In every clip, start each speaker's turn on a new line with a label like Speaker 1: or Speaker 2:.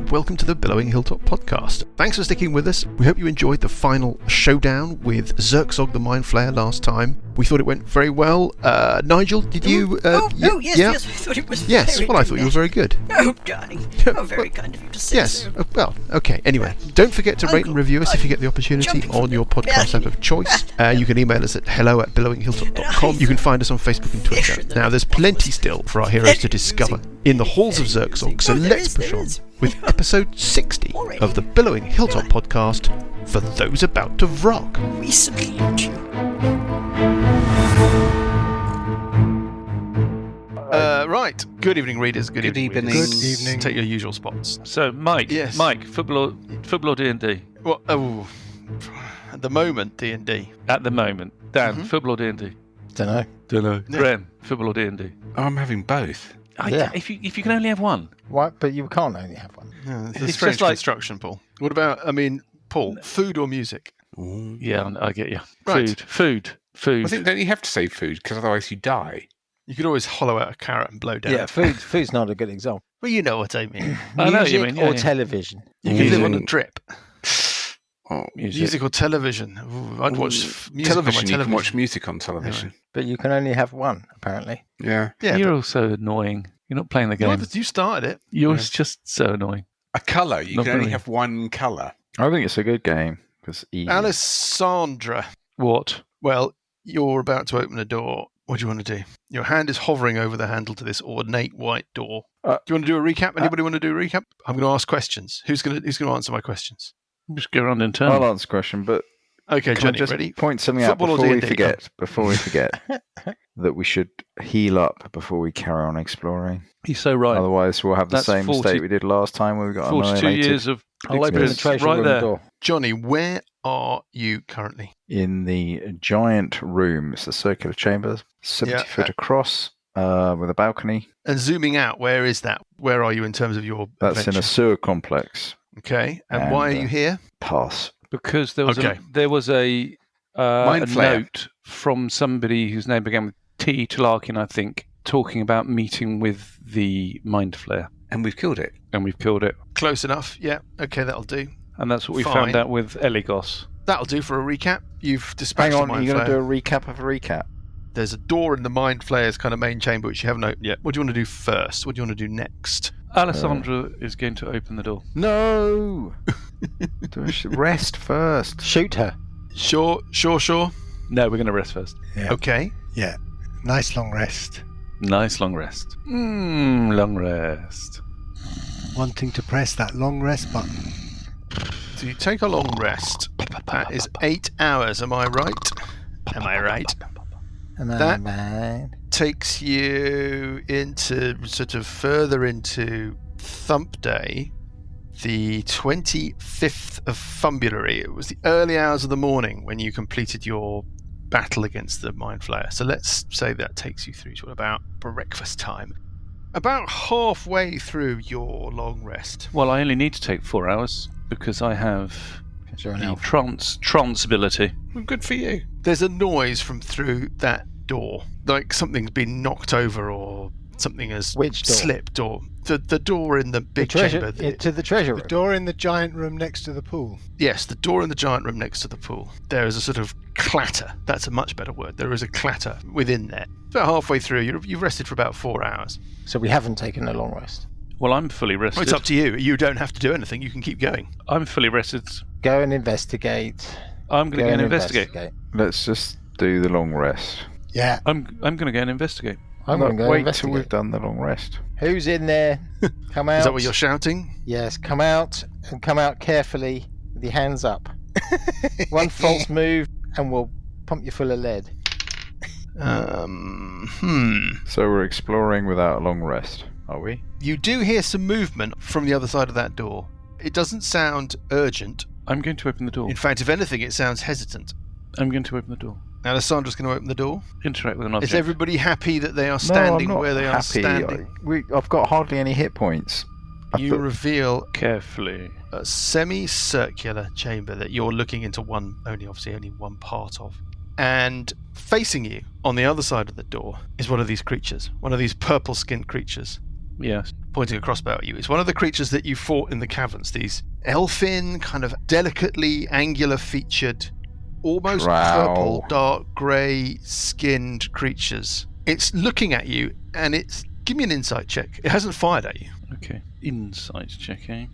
Speaker 1: welcome to the Billowing Hilltop podcast. Thanks for sticking with us. We hope you enjoyed the final showdown with Zyrxog the Mindflayer last time. We thought it went very well. Nigel, did you...
Speaker 2: Yes, I thought it was very good.
Speaker 1: I thought you were very good.
Speaker 2: Oh, darling. How very kind of you to say
Speaker 1: Yes,
Speaker 2: so.
Speaker 1: well, okay. Anyway, don't forget to rate and review us if you get the opportunity on your podcast app of choice. You can email us at hello@billowinghilltop.com. You can find us on Facebook and Twitter. Now, there's plenty still for our heroes to discover in the halls of Zyrxog, so let's push on with episode 60 of the Billowing Hilltop podcast for those about to Vrock.
Speaker 2: We salute you.
Speaker 1: Right. Good evening, readers. Good evening.
Speaker 3: Good evening.
Speaker 1: Take your usual spots.
Speaker 3: So, Mike.
Speaker 1: Yes.
Speaker 3: Mike, football or D&D?
Speaker 1: Well, at the moment, D&D.
Speaker 3: At the moment. Dan, football or D&D?
Speaker 4: Don't know.
Speaker 3: Graham, football or D&D?
Speaker 5: I'm having both.
Speaker 3: If you can only have one.
Speaker 4: What? But you can't only have one.
Speaker 1: Yeah, it's
Speaker 3: It's
Speaker 1: a strange
Speaker 3: just like-
Speaker 1: construction, Paul. What about, Paul, food or music?
Speaker 3: Yeah, I get you.
Speaker 1: Right.
Speaker 3: Food.
Speaker 5: I think don't you have to say food because otherwise you die.
Speaker 1: You could always hollow out a carrot and blow down.
Speaker 4: Yeah, food's not a good example.
Speaker 1: Well, you know what I mean.
Speaker 3: I know what you
Speaker 4: Music
Speaker 3: mean, yeah,
Speaker 4: or
Speaker 3: yeah.
Speaker 4: television.
Speaker 1: You could live on a drip.
Speaker 5: Oh,
Speaker 1: Music or television. Ooh, I'd watch music
Speaker 5: television.
Speaker 1: on my
Speaker 5: You can
Speaker 1: television.
Speaker 5: watch music on television.
Speaker 4: But you can only have one, apparently.
Speaker 5: Yeah.
Speaker 1: Yeah,
Speaker 3: You're also annoying. You're not playing the game.
Speaker 1: you started it.
Speaker 3: You're just so annoying.
Speaker 5: A colour. You
Speaker 3: Not
Speaker 5: can only
Speaker 3: really.
Speaker 5: have one colour.
Speaker 6: I think it's a good game. Because
Speaker 1: Alessandra.
Speaker 3: What?
Speaker 1: Well, you're about to open a door. What do you want to do? Your hand is hovering over the handle to this ornate white door. Do you want to do a recap? Anybody want to do a recap? I'm going to ask questions. Who's going to answer my questions?
Speaker 3: Just go around in turn.
Speaker 6: I'll answer the question, but
Speaker 1: Okay,
Speaker 6: can I
Speaker 1: Johnny,
Speaker 6: just
Speaker 1: ready?
Speaker 6: point something
Speaker 1: Football or
Speaker 6: out
Speaker 1: D&D?
Speaker 6: before we forget that we should heal up before we carry on exploring.
Speaker 3: He's so right.
Speaker 6: Otherwise, we'll have the
Speaker 3: That's
Speaker 6: same
Speaker 3: 40
Speaker 6: mistake we did last time where we got
Speaker 3: 42
Speaker 6: annihilated.
Speaker 3: years of
Speaker 4: I'll open the
Speaker 3: experience
Speaker 4: treasure
Speaker 3: right
Speaker 4: room
Speaker 3: there.
Speaker 4: door.
Speaker 1: Johnny, where are you currently?
Speaker 6: In the giant room. It's a circular chamber, 70 foot across, with a balcony.
Speaker 1: And zooming out, where is that? Where are you in terms of your
Speaker 6: That's
Speaker 1: adventure?
Speaker 6: in a sewer complex.
Speaker 1: Okay, and
Speaker 6: And,
Speaker 1: why are you here?
Speaker 6: Pass.
Speaker 3: Because there was
Speaker 1: Okay.
Speaker 3: a
Speaker 5: Mindflayer.
Speaker 3: note from somebody whose name began with T. Talarkin, I think, talking about meeting with the Mindflayer.
Speaker 5: And we've killed it.
Speaker 3: And we've killed it.
Speaker 1: Close enough. Yeah, okay, that'll do.
Speaker 3: And that's what we
Speaker 1: Fine.
Speaker 3: found out with Eligos.
Speaker 1: That'll do for a recap. You've dispatched
Speaker 6: Hang on,
Speaker 1: the
Speaker 6: are you going to
Speaker 1: Mindflayer.
Speaker 6: do a recap of a recap?
Speaker 1: There's a door in the Mind Flayer's kind of main chamber which you haven't opened yet. What do you want to do first? What do you want to do next?
Speaker 3: Alessandra is going to open the door.
Speaker 6: No! Rest first.
Speaker 4: Shoot her.
Speaker 1: Sure.
Speaker 3: No, we're going to rest first.
Speaker 7: Yeah.
Speaker 1: Okay.
Speaker 7: Yeah. Nice long rest.
Speaker 3: Nice long rest. Long rest.
Speaker 7: Wanting to press that long rest button.
Speaker 1: So you take a long rest. That is 8 hours, am I right? Am I right? That-
Speaker 4: Man.
Speaker 1: Takes you into further into Thump Day, the 25th of February. It was the early hours of the morning when you completed your battle against the Mind Flayer. So let's say that takes you through to about breakfast time. About halfway through your long rest.
Speaker 3: Well, I only need to take 4 hours because I have
Speaker 4: You're an
Speaker 3: the
Speaker 4: elf.
Speaker 3: trance ability.
Speaker 1: Well, good for you. There's a noise from through that door, like something's been knocked over or something has
Speaker 4: Which door?
Speaker 1: slipped, or the door in the
Speaker 4: The
Speaker 1: big
Speaker 4: treasure,
Speaker 1: chamber.
Speaker 4: to the treasure
Speaker 7: The
Speaker 4: room.
Speaker 7: door in the giant room next to the pool.
Speaker 1: Yes, the door in the giant room next to the pool. There is a sort of clatter. That's a much better word. There is a clatter within there. About halfway through, you've rested for about 4 hours.
Speaker 4: So we haven't taken a long rest.
Speaker 3: Well, I'm fully rested.
Speaker 1: Well, it's up to you. You don't have to do anything. You can keep going.
Speaker 3: I'm fully rested.
Speaker 4: Go and investigate.
Speaker 3: I'm going to go and investigate.
Speaker 6: Let's just do the long rest.
Speaker 7: Yeah.
Speaker 3: I'm going to go and investigate.
Speaker 4: I'm going to go
Speaker 6: Wait
Speaker 4: investigate.
Speaker 6: till we've done the long rest.
Speaker 4: Who's in there? Come out.
Speaker 1: Is that what you're shouting?
Speaker 4: Yes, come out and come out carefully with your hands up. One false move and we'll pump you full of lead.
Speaker 6: So we're exploring without a long rest, are we?
Speaker 1: You do hear some movement from the other side of that door. It doesn't sound urgent.
Speaker 3: I'm going to open the door.
Speaker 1: In fact, if anything, it sounds hesitant.
Speaker 3: I'm going to open the door.
Speaker 1: Alessandra's going to open the door.
Speaker 3: Interact with an object.
Speaker 1: Is everybody happy that they are standing
Speaker 6: no, I'm not
Speaker 1: where they are
Speaker 6: happy.
Speaker 1: standing?
Speaker 6: I've got hardly any hit points.
Speaker 1: You reveal
Speaker 3: Carefully.
Speaker 1: a semicircular chamber that you're looking into only one part of. And facing you on the other side of the door is one of these creatures, one of these purple-skinned creatures.
Speaker 3: Yes.
Speaker 1: pointing a crossbow at you. It's one of the creatures that you fought in the caverns. These elfin, kind of delicately angular-featured, almost purple, dark grey skinned creatures. It's looking at you, and it's... Give me an insight check. It hasn't fired at you.
Speaker 3: Okay. Insight check, eh?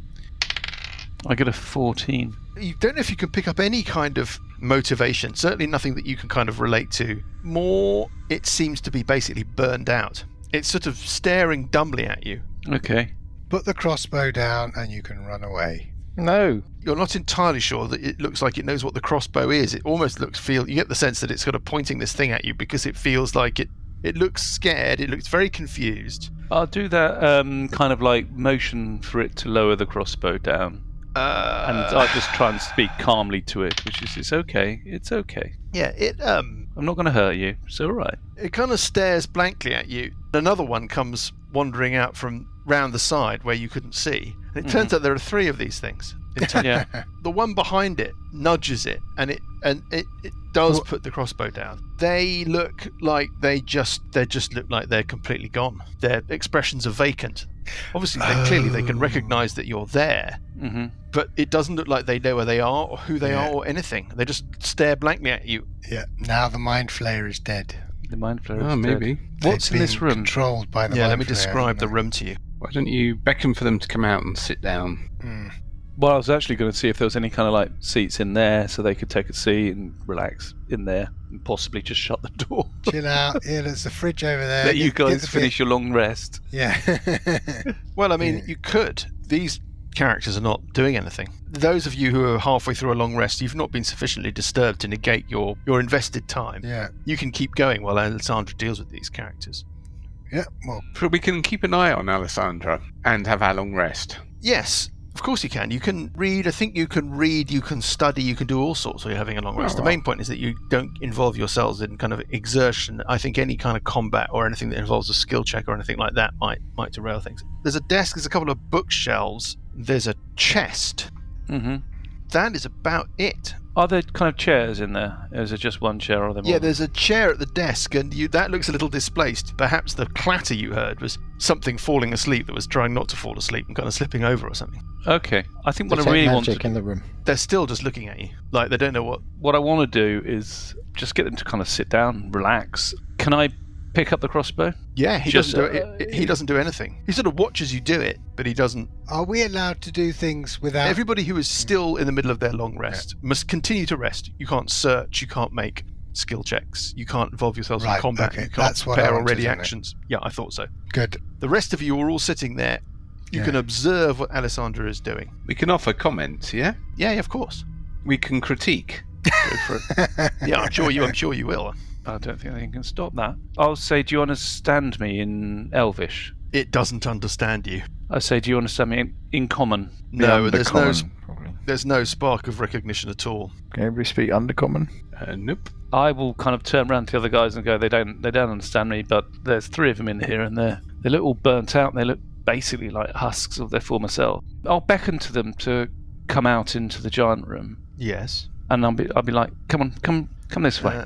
Speaker 3: I get a 14.
Speaker 1: You don't know if you can pick up any kind of motivation. Certainly nothing that you can kind of relate to. More, it seems to be basically burned out. It's sort of staring dumbly at you.
Speaker 3: Okay.
Speaker 7: Put the crossbow down and you can run away.
Speaker 4: No.
Speaker 1: You're not entirely sure that it looks like it knows what the crossbow is. It almost you get the sense that it's kind of pointing this thing at you because it feels like it looks scared, it looks very confused.
Speaker 3: I'll do that kind of like motion for it to lower the crossbow down. And I'll just try and speak calmly to it, which is, it's okay.
Speaker 1: Yeah,
Speaker 3: I'm not going to hurt you. It's all right.
Speaker 1: it kind of stares blankly at you. Another one comes wandering out from round the side where you couldn't see. And it turns out there are 3 of these things.
Speaker 3: Yeah.
Speaker 1: The one behind it nudges it, and it does put the crossbow down. They look like they just look like they're completely gone. Their expressions are vacant. Obviously, clearly they can recognise that you're there, but it doesn't look like they know where they are or who they are or anything. They just stare blankly at you.
Speaker 7: Yeah. Now the Mindflayer is dead.
Speaker 3: The Mindflayer is
Speaker 5: Oh, maybe.
Speaker 3: dead. What's
Speaker 7: They've
Speaker 3: in this
Speaker 7: been
Speaker 3: room?
Speaker 7: Controlled by the
Speaker 1: Yeah, let me
Speaker 7: Mindflayer,
Speaker 1: describe the
Speaker 7: haven't
Speaker 1: room to you.
Speaker 5: Why don't you beckon for them to come out and sit down?
Speaker 7: they?
Speaker 3: Well, I was actually going to see if there was any kind of like seats in there so they could take a seat and relax in there and possibly just shut the door.
Speaker 7: Chill out. Yeah, there's a fridge over there.
Speaker 3: Let you
Speaker 7: Get
Speaker 3: guys
Speaker 7: the
Speaker 3: finish your long rest.
Speaker 7: Yeah.
Speaker 1: Well, I mean, you could. These characters are not doing anything. Those of you who are halfway through a long rest, you've not been sufficiently disturbed to negate your invested time.
Speaker 7: Yeah.
Speaker 1: You can keep going while Alessandra deals with these characters.
Speaker 7: Yeah. Well,
Speaker 5: So we can keep an eye on Alessandra and have our long rest.
Speaker 1: Yes, of course you can. You can read. I think you can read, you can study, you can do all sorts while you're having a long rest. The main point is that you don't involve yourselves in kind of exertion. I think any kind of combat or anything that involves a skill check or anything like that might derail things. There's a desk, there's a couple of bookshelves, there's a chest.
Speaker 3: Mm-hmm.
Speaker 1: That is about it.
Speaker 3: Are there kind of chairs in there? Is it just one chair or are there more?
Speaker 1: Yeah, there's a chair at the desk, and that looks a little displaced. Perhaps the clatter you heard was something falling asleep that was trying not to fall asleep and kind of slipping over or something.
Speaker 3: Okay. I think what I
Speaker 4: Detect
Speaker 3: really want
Speaker 4: magic
Speaker 3: to
Speaker 4: in the room.
Speaker 1: They're still just looking at you, like they don't know what.
Speaker 3: I want to do is just get them to kind of sit down, relax. Can I pick up the crossbow?
Speaker 1: Yeah, he
Speaker 3: Just,
Speaker 1: doesn't do it. He doesn't do anything. He sort of watches you do it, but he doesn't.
Speaker 7: are we allowed to do things without?
Speaker 1: Everybody who is still in the middle of their long rest must continue to rest. You can't search. You can't make skill checks. You can't involve yourselves in
Speaker 7: Right,
Speaker 1: combat.
Speaker 7: okay,
Speaker 1: You can't
Speaker 7: that's what I
Speaker 1: prepare or
Speaker 7: wanted,
Speaker 1: ready
Speaker 7: isn't it?
Speaker 1: actions. Yeah, I thought so.
Speaker 7: Good.
Speaker 1: The rest of you are all sitting there. You
Speaker 7: Yeah.
Speaker 1: can observe what Alessandra is doing.
Speaker 5: We can offer comments, yeah?
Speaker 1: Yeah, of course.
Speaker 5: We can critique.
Speaker 1: Go for it. Yeah, I'm sure you will.
Speaker 3: I don't think anything can stop that. I'll say, do you understand me in Elvish?
Speaker 1: It doesn't understand you.
Speaker 3: I say, do you understand me in Common?
Speaker 1: No, there's no
Speaker 6: Undercommon, probably.
Speaker 1: there's no spark of recognition at all.
Speaker 6: Can everybody speak Undercommon?
Speaker 5: Nope.
Speaker 3: I will kind of turn around to the other guys and go, they don't understand me, but there's 3 of them in here and they look all burnt out and they look basically like husks of their former self. I'll beckon to them to come out into the giant room
Speaker 1: Yes.
Speaker 3: and I'll be like, come this way.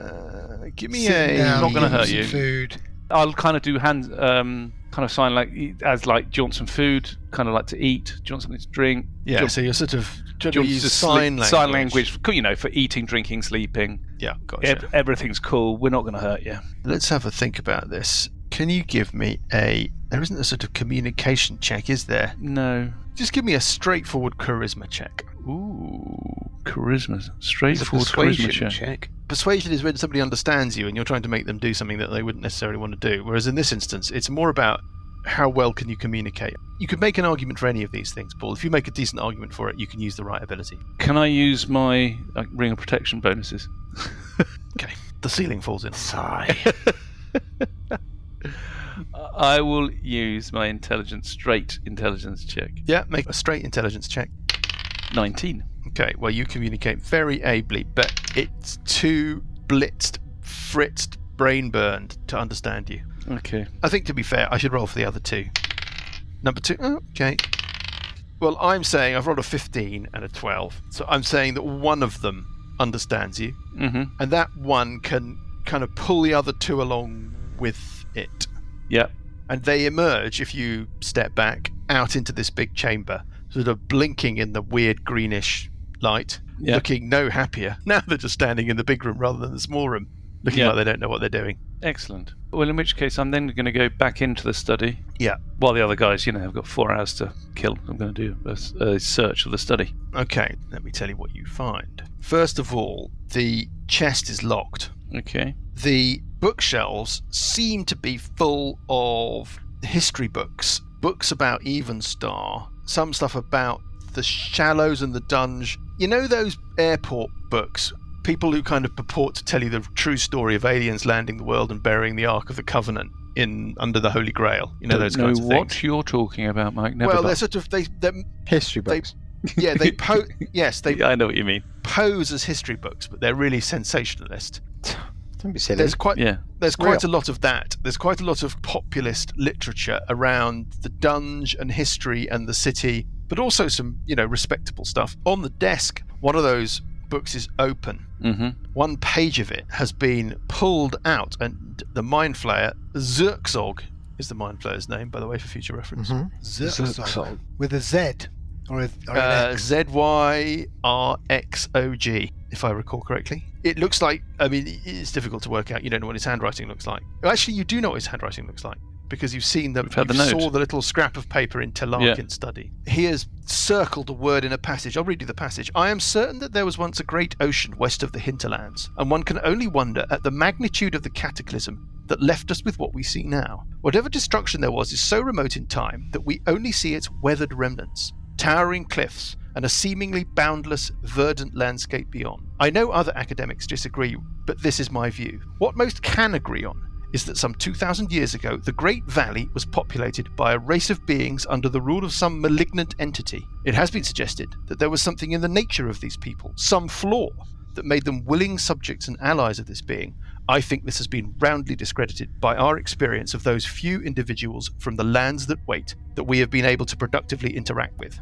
Speaker 1: Give me
Speaker 7: Sit
Speaker 1: a.
Speaker 7: down,
Speaker 3: not gonna
Speaker 7: eat
Speaker 3: hurt
Speaker 7: some
Speaker 3: you.
Speaker 7: Food.
Speaker 3: I'll kind of do hand, kind of sign like, as like, do you want some food? Kind of like to eat? Do you want something to drink?
Speaker 1: Yeah.
Speaker 3: Do
Speaker 1: So you're sort of. Do
Speaker 3: you
Speaker 1: you
Speaker 3: want
Speaker 1: use
Speaker 3: to
Speaker 1: sign language?
Speaker 3: Sign language, you know, for eating, drinking, sleeping.
Speaker 1: Yeah, gotcha.
Speaker 3: Everything's cool. We're not going to hurt you.
Speaker 1: Let's have a think about this. Can you give me a? There isn't a sort of communication check, is there?
Speaker 3: No.
Speaker 1: Just give me a straightforward charisma check.
Speaker 3: Ooh, charisma.
Speaker 5: It's a
Speaker 3: Straightforward
Speaker 5: persuasion
Speaker 3: charisma check.
Speaker 5: check.
Speaker 1: Persuasion is when somebody understands you and you're trying to make them do something that they wouldn't necessarily want to do. Whereas in this instance, it's more about how well can you communicate. You could make an argument for any of these things, Paul. If you make a decent argument for it, you can use the right ability.
Speaker 3: Can I use my ring of protection bonuses?
Speaker 1: Okay. The ceiling falls in.
Speaker 5: Sigh.
Speaker 3: I will use my straight intelligence check.
Speaker 1: Yeah, make a straight intelligence check.
Speaker 3: 19.
Speaker 1: Okay, well, you communicate very ably, but it's too blitzed, fritzed, brain burned to understand you.
Speaker 3: Okay.
Speaker 1: I think, to be fair, I should roll for the other 2. Number 2, okay. Well, I'm saying I've rolled a 15 and a 12, so I'm saying that one of them understands you,
Speaker 3: Mm-hmm.
Speaker 1: and that one can kind of pull the other 2 along with it.
Speaker 3: Yep.
Speaker 1: and they emerge, if you step back, out into this big chamber, sort of blinking in the weird greenish light, looking no happier. Now they're just standing in the big room rather than the small room, looking like they don't know what they're doing.
Speaker 3: Excellent. Well, in which case I'm then going to go back into the study.
Speaker 1: Yeah.
Speaker 3: While the other guys, have got 4 hours to kill. I'm going to do a search of the study.
Speaker 1: Okay, let me tell you what you find. First of all, the chest is locked.
Speaker 3: Okay.
Speaker 1: The bookshelves seem to be full of history books about Evenstar, some stuff about the Shallows and the Dunge. You know those airport books? People who kind of purport to tell you the true story of aliens landing the world and burying the Ark of the Covenant under the Holy Grail. Those kinds of things.
Speaker 3: What you're talking about, Mike.
Speaker 1: Well, they're sort of they're
Speaker 4: history books.
Speaker 1: Yeah, they
Speaker 3: I know what you mean.
Speaker 1: Pose as history books, but they're really sensationalist.
Speaker 4: Don't be silly.
Speaker 1: There's quite a lot of that. There's quite a lot of populist literature around the Dunge and history and the city, but also some, respectable stuff. On the desk, one of those books is open.
Speaker 3: Mm-hmm.
Speaker 1: One page of it has been pulled out, and the Mindflayer, Zyrxog is the Mindflayer's name, by the way, for future reference.
Speaker 4: Mm-hmm.
Speaker 7: Zyrxog. With a Z. Or an X.
Speaker 1: Zyrxog, if I recall correctly. It looks like, it's difficult to work out. You don't know what his handwriting looks like. Actually, you do know what his handwriting looks like, because you've seen you saw the little scrap of paper in Telarkin's study. He has circled a word in a passage. I'll read you the passage. I am certain that there was once a great ocean west of the hinterlands, and one can only wonder at the magnitude of the cataclysm that left us with what we see now. Whatever destruction there was is so remote in time that we only see its weathered remnants, towering cliffs, and a seemingly boundless, verdant landscape beyond. I know other academics disagree, but this is my view. What most can agree on is that some 2,000 years ago, the Great Valley was populated by a race of beings under the rule of some malignant entity. It has been suggested that there was something in the nature of these people, some flaw, that made them willing subjects and allies of this being. I think this has been roundly discredited by our experience of those few individuals from the lands that wait that we have been able to productively interact with.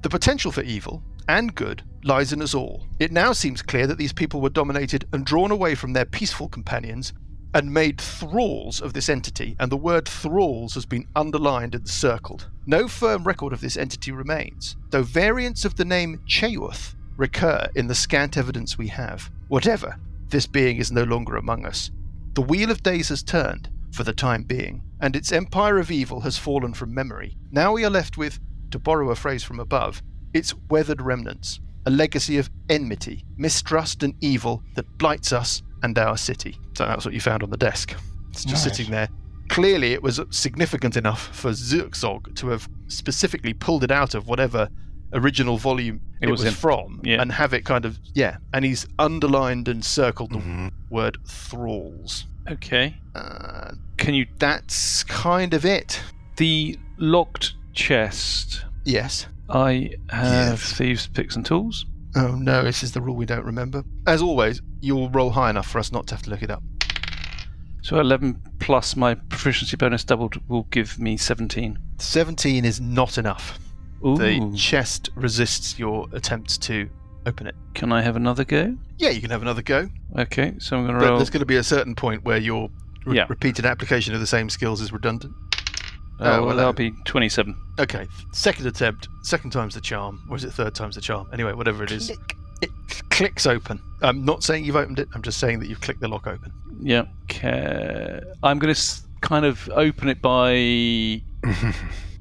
Speaker 1: The potential for evil and good lies in us all. It now seems clear that these people were dominated and drawn away from their peaceful companions and made thralls of this entity, and the word thralls has been underlined and circled. No firm record of this entity remains, though variants of the name Cheuth recur in the scant evidence we have. Whatever, this being is no longer among us. The wheel of days has turned, for the time being, and its empire of evil has fallen from memory. Now we are left with, to borrow a phrase from above, its weathered remnants, a legacy of enmity, mistrust and evil that blights us and our city. So that's what you found on the desk. It's just sitting there. Clearly it was significant enough for Zyrxog to have specifically pulled it out of whatever original volume it was from, and have it kind of, and he's underlined and circled the word thralls.
Speaker 3: Okay.
Speaker 1: That's kind of it.
Speaker 3: The locked chest.
Speaker 1: Yes.
Speaker 3: I have thieves' picks and tools.
Speaker 1: Oh no, this is the rule we don't remember. As always, you'll roll high enough for us not to have to look it up.
Speaker 3: So 11 plus my proficiency bonus doubled will give me 17.
Speaker 1: 17 is not enough.
Speaker 3: Ooh.
Speaker 1: The chest resists your attempts to open it.
Speaker 3: Can I have another go?
Speaker 1: Yeah, you can have another go.
Speaker 3: Okay, so I'm going to
Speaker 1: But
Speaker 3: roll...
Speaker 1: there's going to be a certain point where your repeated application of the same skills is redundant.
Speaker 3: That'll be 27.
Speaker 1: Okay, second attempt, second time's the charm, or is it third time's the charm? Anyway, whatever it is. It clicks open. I'm not saying you've opened it, I'm just saying that you've clicked the lock open.
Speaker 3: Yeah, okay. I'm going to kind of open it by...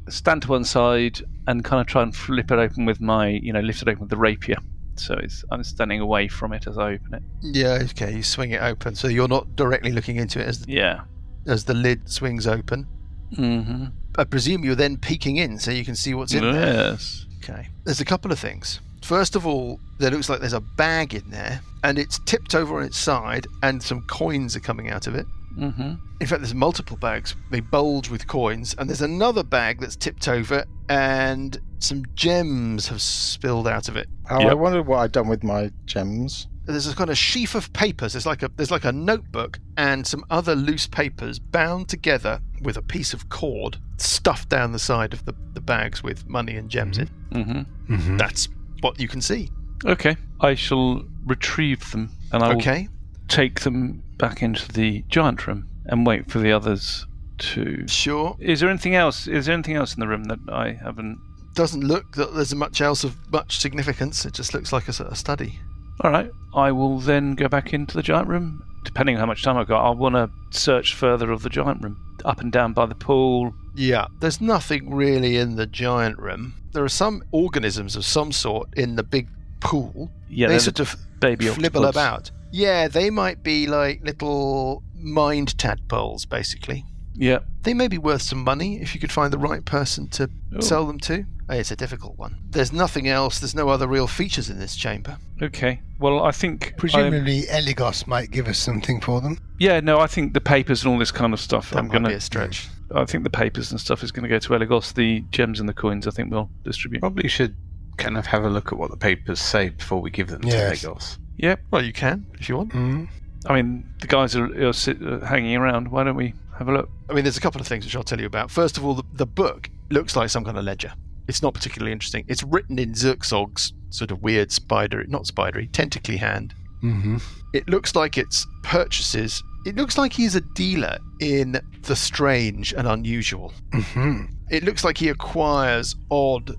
Speaker 3: stand to one side and kind of try and flip it open with my, lift it open with the rapier. So I'm standing away from it as I open it.
Speaker 1: Yeah, okay, you swing it open, so you're not directly looking into it as the lid swings open.
Speaker 3: Mm-hmm.
Speaker 1: I presume you're then peeking in so you can see what's in there.
Speaker 3: Yes.
Speaker 1: Okay. There's a couple of things. First of all, there looks like there's a bag in there, and it's tipped over on its side, and some coins are coming out of it.
Speaker 3: Mm-hmm.
Speaker 1: In fact, there's multiple bags. They bulge with coins, and there's another bag that's tipped over, and some gems have spilled out of it.
Speaker 4: Oh, I wondered what I'd done with my gems.
Speaker 1: There's a kind of sheaf of papers. There's like a notebook and some other loose papers bound together with a piece of cord stuffed down the side of the bags with money and gems in.
Speaker 3: Mm-hmm. Mm-hmm.
Speaker 1: That's what you can see.
Speaker 3: Okay. I shall retrieve them and I will take them back into the giant room and wait for the others 2.
Speaker 1: Sure.
Speaker 3: Is there anything else? Is there anything else in the room that I haven't?
Speaker 1: Doesn't look that there's much else of much significance. It just looks like a sort of study.
Speaker 3: All right. I will then go back into the giant room. Depending on how much time I've got, I want to search further of the giant room, up and down by the pool.
Speaker 1: Yeah, there's nothing really in the giant room. There are some organisms of some sort in the big pool.
Speaker 3: Yeah,
Speaker 1: they sort of
Speaker 3: baby
Speaker 1: flibble
Speaker 3: octopus.
Speaker 1: about. Yeah, they might be like little mind tadpoles, basically.
Speaker 3: Yeah.
Speaker 1: They may be worth some money if you could find the right person to sell them to. It's a difficult one. There's nothing else. There's no other real features in this chamber.
Speaker 3: Okay. Well, I think...
Speaker 7: Presumably Eligos might give us something for them.
Speaker 3: Yeah, no, I think the papers and all this kind of stuff...
Speaker 1: That might be a stretch.
Speaker 3: I think the papers and stuff is going to go to Eligos. The gems and the coins, I think, we'll distribute.
Speaker 5: Probably should kind of have a look at what the papers say before we give them to Lagos.
Speaker 3: Yep.
Speaker 1: Well, you can, if you want.
Speaker 7: Mm.
Speaker 3: I mean, the guys are hanging around. Why don't we have a look?
Speaker 1: I mean, there's a couple of things which I'll tell you about. First of all, the book looks like some kind of ledger. It's not particularly interesting. It's written in Zyrxog's sort of weird tentacly hand.
Speaker 7: Mm-hmm.
Speaker 1: It looks like it's purchases. It looks like he's a dealer in the strange and unusual.
Speaker 7: Mm-hmm.
Speaker 1: It looks like he acquires odd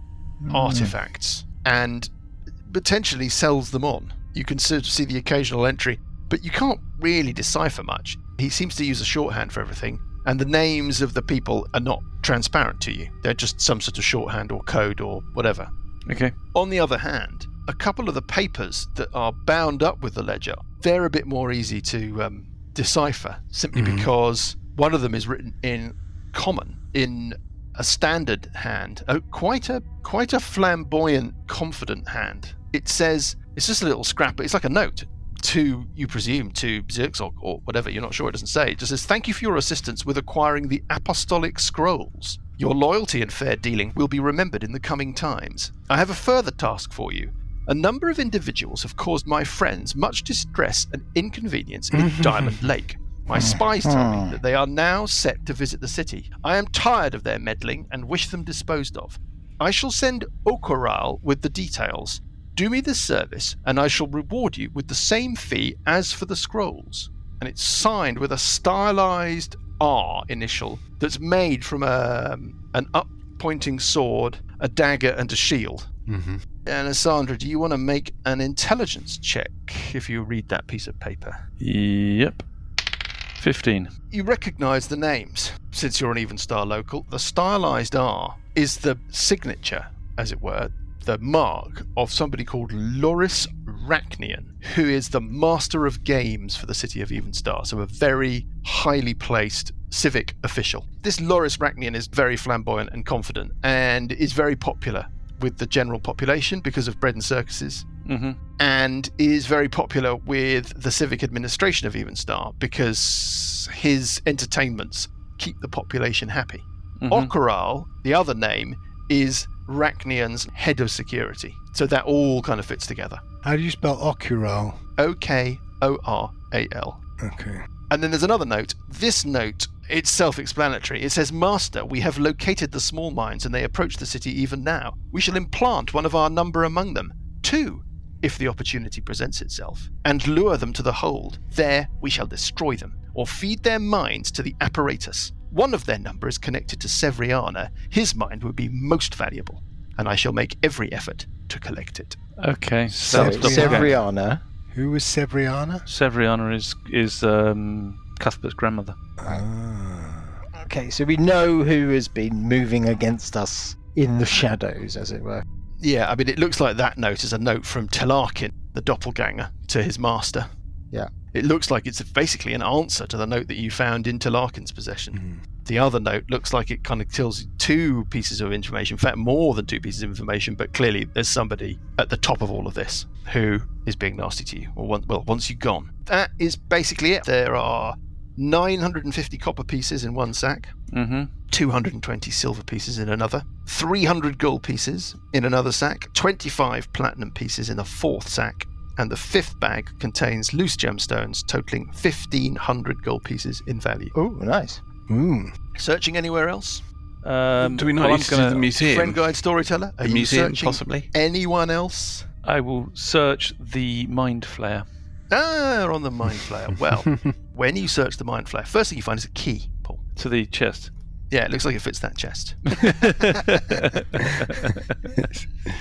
Speaker 1: artifacts and potentially sells them on. You can sort of see the occasional entry, but you can't really decipher much. He seems to use a shorthand for everything, and the names of the people are not transparent to you. They're just some sort of shorthand or code or whatever.
Speaker 3: Okay.
Speaker 1: On the other hand, a couple of the papers that are bound up with the ledger, they're a bit more easy to decipher, simply because one of them is written in common, in a standard hand, quite a flamboyant, confident hand. It says, it's just a little scrap, it's like a note to, you presume, to Zyrxog or whatever, you're not sure, it doesn't say. It just says, thank you for your assistance with acquiring the Apostolic Scrolls. Your loyalty and fair dealing will be remembered in the coming times. I have a further task for you. A number of individuals have caused my friends much distress and inconvenience in Diamond Lake. My spies tell me that they are now set to visit the city. I am tired of their meddling and wish them disposed of. I shall send Okoral with the details. Do me this service, and I shall reward you with the same fee as for the scrolls. And it's signed with a stylized R initial that's made from an up-pointing sword, a dagger, and a shield.
Speaker 7: Mm-hmm.
Speaker 1: And Alessandra, do you want to make an intelligence check if you read that piece of paper?
Speaker 3: Yep. 15.
Speaker 1: You recognise the names, since you're an Even Star local. The stylized R is the signature, as it were, the mark of somebody called Loris Rachnian, who is the master of games for the city of Even Star, so a very highly placed civic official. This Loris Rachnian is very flamboyant and confident, and is very popular with the general population because of bread and circuses, and is very popular with the civic administration of Even Star because his entertainments keep the population happy. Okoral, the other name, is Rachnian's head of security. So that all kind of fits together.
Speaker 7: How do you spell Okoral?
Speaker 1: Okoral.
Speaker 7: Okay.
Speaker 1: And then there's another note. This note, it's self-explanatory. It says, Master, we have located the small mines and they approach the city even now. We shall implant one of our number among them. 2, if the opportunity presents itself, and lure them to the hold. There we shall destroy them, or feed their minds to the apparatus. One of their number is connected to Severiana. His mind would be most valuable, and I shall make every effort to collect it.
Speaker 3: Okay.
Speaker 4: So Severiana.
Speaker 7: Who was Severiana?
Speaker 3: Severiana is Cuthbert's grandmother.
Speaker 4: Okay, so we know who has been moving against us in the shadows, as it were.
Speaker 1: Yeah, I mean, it looks like that note is a note from Telarkin, the doppelganger, to his master.
Speaker 4: Yeah.
Speaker 1: It looks like it's basically an answer to the note that you found in Telarkin's possession. The other note looks like it kind of tells you 2 pieces of information, in fact more than 2 pieces of information, but clearly there's somebody at the top of all of this who is being nasty to you, or once you're gone. That is basically it. There are 950 copper pieces in one sack, 220 silver pieces in another, 300 gold pieces in another sack, 25 platinum pieces in a 4th sack, and the 5th bag contains loose gemstones totaling 1,500 gold pieces in value.
Speaker 4: Oh, nice.
Speaker 1: Searching anywhere else?
Speaker 5: Do we not use the museum?
Speaker 1: Friend guide storyteller? Are
Speaker 5: The
Speaker 1: you
Speaker 5: museum,
Speaker 1: searching
Speaker 5: possibly?
Speaker 1: anyone else?
Speaker 3: I will search the Mindflayer.
Speaker 1: On the Mindflayer. Well, when you search the Mindflayer, first thing you find is a key, Paul.
Speaker 3: To the chest.
Speaker 1: Yeah, it looks like it fits that chest.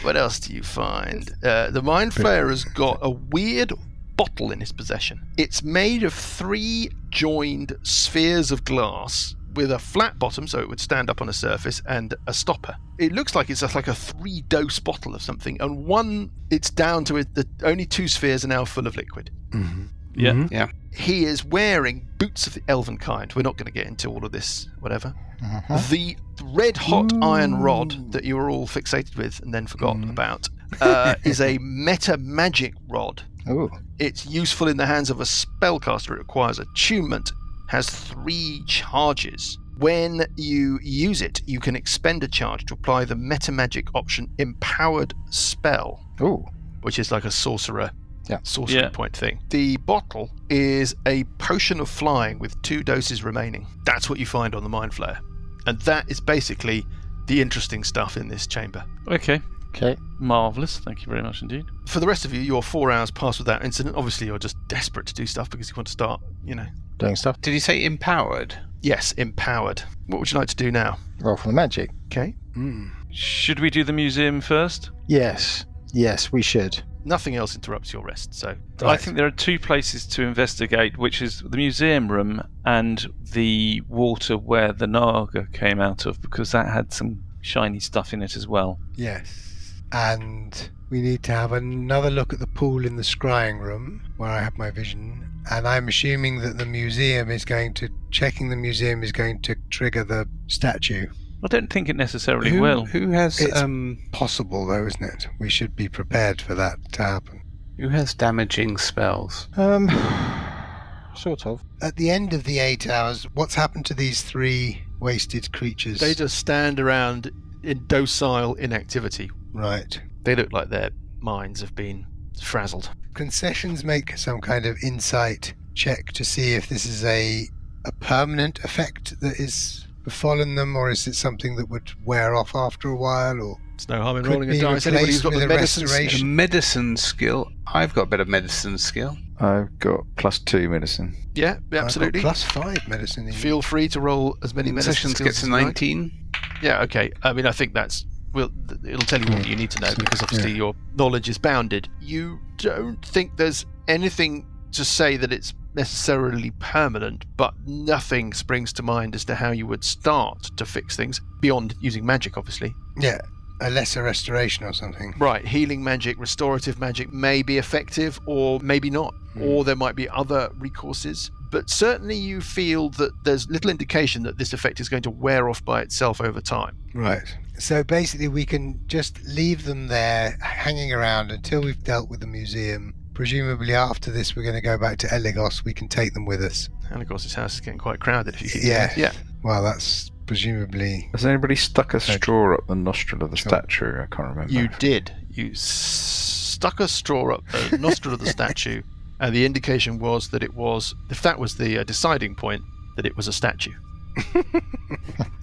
Speaker 1: What else do you find? The Mindflayer has got a weird bottle in his possession. It's made of 3 joined spheres of glass with a flat bottom, so it would stand up on a surface, and a stopper. It looks like it's just like a 3-dose bottle of something, and one, it's down to it, only 2 spheres are now full of liquid.
Speaker 7: Mm-hmm.
Speaker 3: Yeah.
Speaker 7: Mm-hmm.
Speaker 5: Yeah.
Speaker 1: He is wearing boots of the elven kind. We're not going to get into all of this, whatever. The red-hot iron rod that you were all fixated with and then forgot about is a meta-magic rod.
Speaker 4: Ooh.
Speaker 1: It's useful in the hands of a spellcaster. It requires attunement, has 3 charges. When you use it, you can expend a charge to apply the meta-magic option Empowered Spell,
Speaker 4: Ooh.
Speaker 1: which is like a sorcery
Speaker 3: Yeah.
Speaker 1: point thing. The bottle is a potion of flying with 2 doses remaining. That's what you find on the Mindflayer. And that is basically the interesting stuff in this chamber.
Speaker 3: Okay.
Speaker 4: Okay.
Speaker 3: Marvellous. Thank you very much indeed.
Speaker 1: For the rest of you, your 4 hours pass without incident. Obviously, you're just desperate to do stuff because you want to start,
Speaker 4: Doing stuff.
Speaker 5: Did you say empowered?
Speaker 1: Yes, empowered. What would you like to do now?
Speaker 4: Roll for the magic.
Speaker 1: Okay.
Speaker 3: Should we do the museum first?
Speaker 4: Yes. Yes, we should.
Speaker 1: Nothing else interrupts your rest, so...
Speaker 3: I think there are 2 places to investigate, which is the museum room and the water where the Naga came out of, because that had some shiny stuff in it as well.
Speaker 7: Yes. And we need to have another look at the pool in the scrying room, where I have my vision. And I'm assuming that checking the museum is going to trigger the statue.
Speaker 3: I don't think it necessarily will.
Speaker 5: Who has
Speaker 7: It's possible, though, isn't it? We should be prepared for that to happen.
Speaker 5: who has damaging spells?
Speaker 4: Sort of.
Speaker 7: At the end of the 8 hours, what's happened to these 3 wasted creatures?
Speaker 1: They just stand around in docile inactivity.
Speaker 7: Right.
Speaker 1: They look like their minds have been frazzled.
Speaker 7: Concessions make some kind of insight check to see if this is a permanent effect that is befallen them, or is it something that would wear off after a while, or
Speaker 1: It's no harm in
Speaker 7: could
Speaker 1: rolling a
Speaker 7: be
Speaker 1: dice. Anybody who's got
Speaker 7: replaced
Speaker 1: the
Speaker 7: with a
Speaker 1: medicine
Speaker 7: restoration.
Speaker 5: A medicine skill. I've got a bit of medicine skill.
Speaker 6: I've got +2 medicine.
Speaker 1: Yeah, absolutely.
Speaker 7: I've got +5 medicine. Even.
Speaker 1: Feel free to roll as many medicine
Speaker 5: Sessions
Speaker 1: skills
Speaker 5: gets
Speaker 1: as
Speaker 5: a
Speaker 1: you like.
Speaker 5: 19.
Speaker 1: Yeah, okay. I mean, I think it'll tell you what you need to know, because obviously your knowledge is bounded. You don't think there's anything to say that it's necessarily permanent, but nothing springs to mind as to how you would start to fix things beyond using magic, obviously.
Speaker 7: Yeah, a lesser restoration or something.
Speaker 1: Right, healing magic, restorative magic may be effective or maybe not, or there might be other recourses. But certainly you feel that there's little indication that this effect is going to wear off by itself over time.
Speaker 7: Right. So basically we can just leave them there hanging around until we've dealt with the museum. Presumably after this we're going to go back to Eligos. We can take them with us.
Speaker 1: And of course his house is getting quite crowded if you keep
Speaker 7: Yeah.
Speaker 1: doing that. Yeah.
Speaker 7: Well, that's presumably...
Speaker 6: Has anybody stuck a straw up the nostril of the statue? I can't remember.
Speaker 1: You did. You stuck a straw up the nostril of the statue, and the indication was that it was, if that was the deciding point, that it was a statue.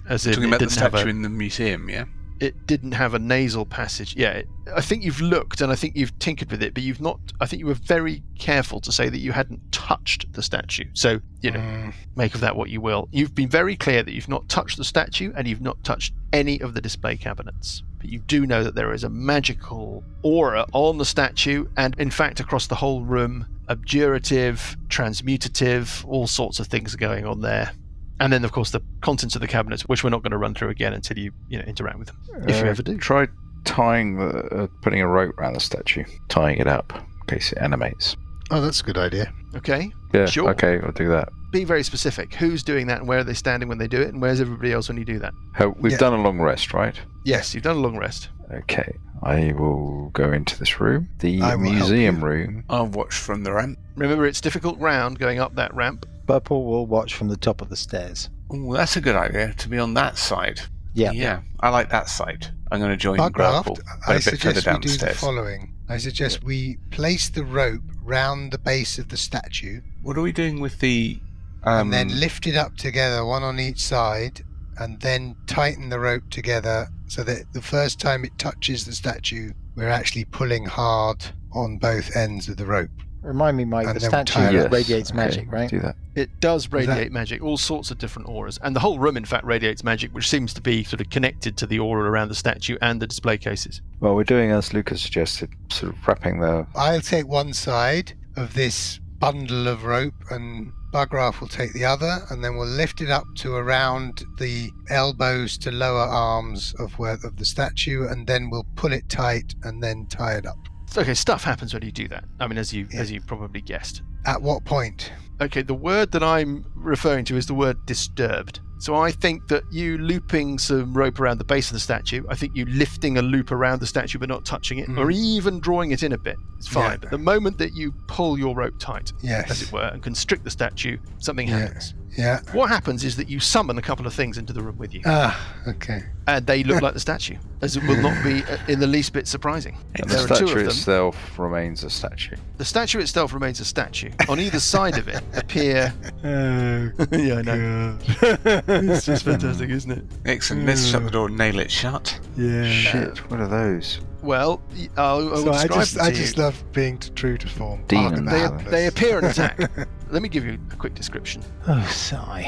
Speaker 1: As in,
Speaker 5: Talking
Speaker 1: it
Speaker 5: about the
Speaker 1: didn't have
Speaker 5: statue
Speaker 1: a,
Speaker 5: in the museum, yeah?
Speaker 1: it didn't have a nasal passage. Yeah, I think you've looked and I think you've tinkered with it, but you've not. I think you were very careful to say that you hadn't touched the statue. So, make of that what you will. You've been very clear that you've not touched the statue and you've not touched any of the display cabinets. But you do know that there is a magical aura on the statue and, in fact, across the whole room. Abjurative, transmutative, all sorts of things are going on there. And then, of course, the contents of the cabinets, which we're not going to run through again until you interact with them, if you ever do.
Speaker 6: Try tying putting a rope around the statue, tying it up in case it animates.
Speaker 7: Oh, that's a good idea.
Speaker 1: Okay.
Speaker 6: Yeah.
Speaker 1: Sure.
Speaker 6: Okay, I'll do that.
Speaker 1: Be very specific. Who's doing that and where are they standing when they do it, and where's everybody else when you do that?
Speaker 6: We've done a long rest, right?
Speaker 1: Yes, you've done a long rest.
Speaker 6: Okay. I will go into this room. The
Speaker 7: I will help
Speaker 6: museum
Speaker 7: you.
Speaker 6: room.
Speaker 5: I'll watch from the ramp.
Speaker 1: Remember, it's difficult ground going up that ramp.
Speaker 4: Purple will watch from the top of the stairs.
Speaker 5: Oh, that's a good idea, to be on that side.
Speaker 4: Yeah.
Speaker 5: Yeah, I like that side. I'm going to join
Speaker 7: Bugcraft,
Speaker 5: Grapple,
Speaker 7: I
Speaker 5: but a bit further
Speaker 7: suggest we do the
Speaker 5: downstairs.
Speaker 7: following. I suggest we place the rope round the base of the statue
Speaker 5: What are we doing with the...
Speaker 7: and then lift it up together, one on each side, and then tighten the rope together so that the first time it touches the statue, we're actually pulling hard on both ends of the rope.
Speaker 4: Remind me, Mike,
Speaker 7: And
Speaker 4: the
Speaker 7: then
Speaker 4: statue
Speaker 7: tie it
Speaker 6: Yes,
Speaker 4: radiates
Speaker 6: okay,
Speaker 4: magic, right?
Speaker 6: Do that.
Speaker 1: It does radiate magic, all sorts of different auras. And the whole room, in fact, radiates magic, which seems to be sort of connected to the aura around the statue and the display cases.
Speaker 6: Well, we're doing as Lucas suggested, sort of wrapping the.
Speaker 7: I'll take one side of this bundle of rope and Bugraff will take the other, and then we'll lift it up to around the elbows to lower arms of the statue, and then we'll pull it tight and then tie it up.
Speaker 1: Okay, stuff happens when you do that. I mean, as you probably guessed.
Speaker 7: At what point?
Speaker 1: Okay, the word that I'm referring to is the word disturbed. So I think that you looping some rope around the base of the statue, I think you lifting a loop around the statue but not touching it, or even drawing it in a bit, it's fine.
Speaker 7: Yeah.
Speaker 1: But the moment that you pull your rope tight,
Speaker 7: Yes.
Speaker 1: as it were, and constrict the statue, something happens.
Speaker 7: Yeah.
Speaker 1: What happens is that you summon a couple of things into the room with you,
Speaker 7: Okay.
Speaker 1: and they look like the statue, as it will not be in the least bit surprising.
Speaker 6: And the
Speaker 1: There are two
Speaker 6: statue
Speaker 1: of them.
Speaker 6: itself remains a statue.
Speaker 1: The statue itself remains a statue. On either side of it appear... yeah, I know. It's just fantastic, isn't it?
Speaker 5: Excellent. Let's shut the door and nail it shut.
Speaker 7: Yeah.
Speaker 6: Shit, what are those?
Speaker 1: Well, I will
Speaker 7: So I
Speaker 1: describe
Speaker 7: just,
Speaker 1: them to
Speaker 7: I just
Speaker 1: you.
Speaker 7: love being true to form.
Speaker 6: Demon
Speaker 7: Park and
Speaker 6: man.
Speaker 1: They appear and attack. Let me give you a quick description.
Speaker 4: Oh, sigh.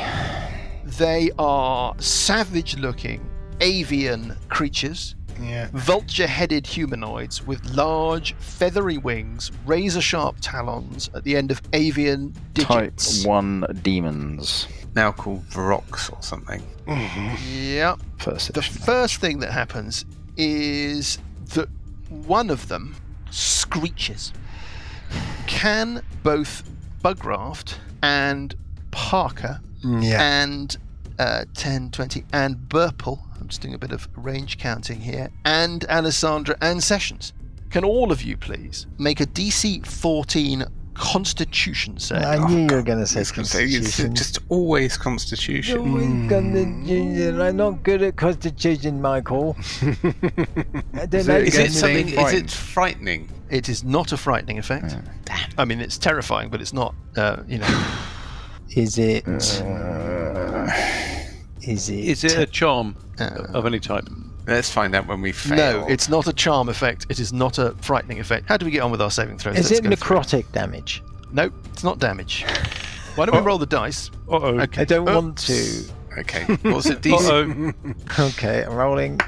Speaker 1: They are savage-looking avian creatures,
Speaker 7: Yeah.
Speaker 1: vulture-headed humanoids with large, feathery wings, razor-sharp talons at the end of avian
Speaker 6: Type
Speaker 1: digits.
Speaker 6: 1 demons.
Speaker 5: Now called Vrocks or something.
Speaker 1: Yep.
Speaker 6: First
Speaker 1: The
Speaker 6: edition.
Speaker 1: first thing that happens is that one of them screeches. Can both Bugraft and Parker
Speaker 7: Yeah.
Speaker 1: and 10, 20, and Burple, I'm just doing a bit of range counting here, and Alessandra and Sessions, can all of you please make a DC 14 Constitution save?
Speaker 4: I knew you were going to say
Speaker 5: It's
Speaker 4: Constitution.
Speaker 5: just always Constitution.
Speaker 4: Constitution. I'm not good at Constitution, Michael. I don't like
Speaker 5: Is it
Speaker 6: Against
Speaker 5: something?
Speaker 6: something
Speaker 5: Is it frightening?
Speaker 1: It is not a frightening effect.
Speaker 5: Damn.
Speaker 1: I mean, it's terrifying, but it's not,
Speaker 4: Is it? Is it?
Speaker 3: Is it a charm
Speaker 1: uh,
Speaker 3: of any type?
Speaker 5: Let's find out when we fail.
Speaker 1: No, it's not a charm effect. It is not a frightening effect. How do we get on with our saving throws?
Speaker 4: Is
Speaker 1: Let's
Speaker 4: it
Speaker 1: go through.
Speaker 4: necrotic damage?
Speaker 1: No, it's not damage. Why don't we roll the dice?
Speaker 3: Uh-oh.
Speaker 1: Okay.
Speaker 4: I don't want
Speaker 1: Oops.
Speaker 4: to.
Speaker 5: Okay. What's it? DC?
Speaker 3: Uh-oh.
Speaker 4: Okay, I'm rolling,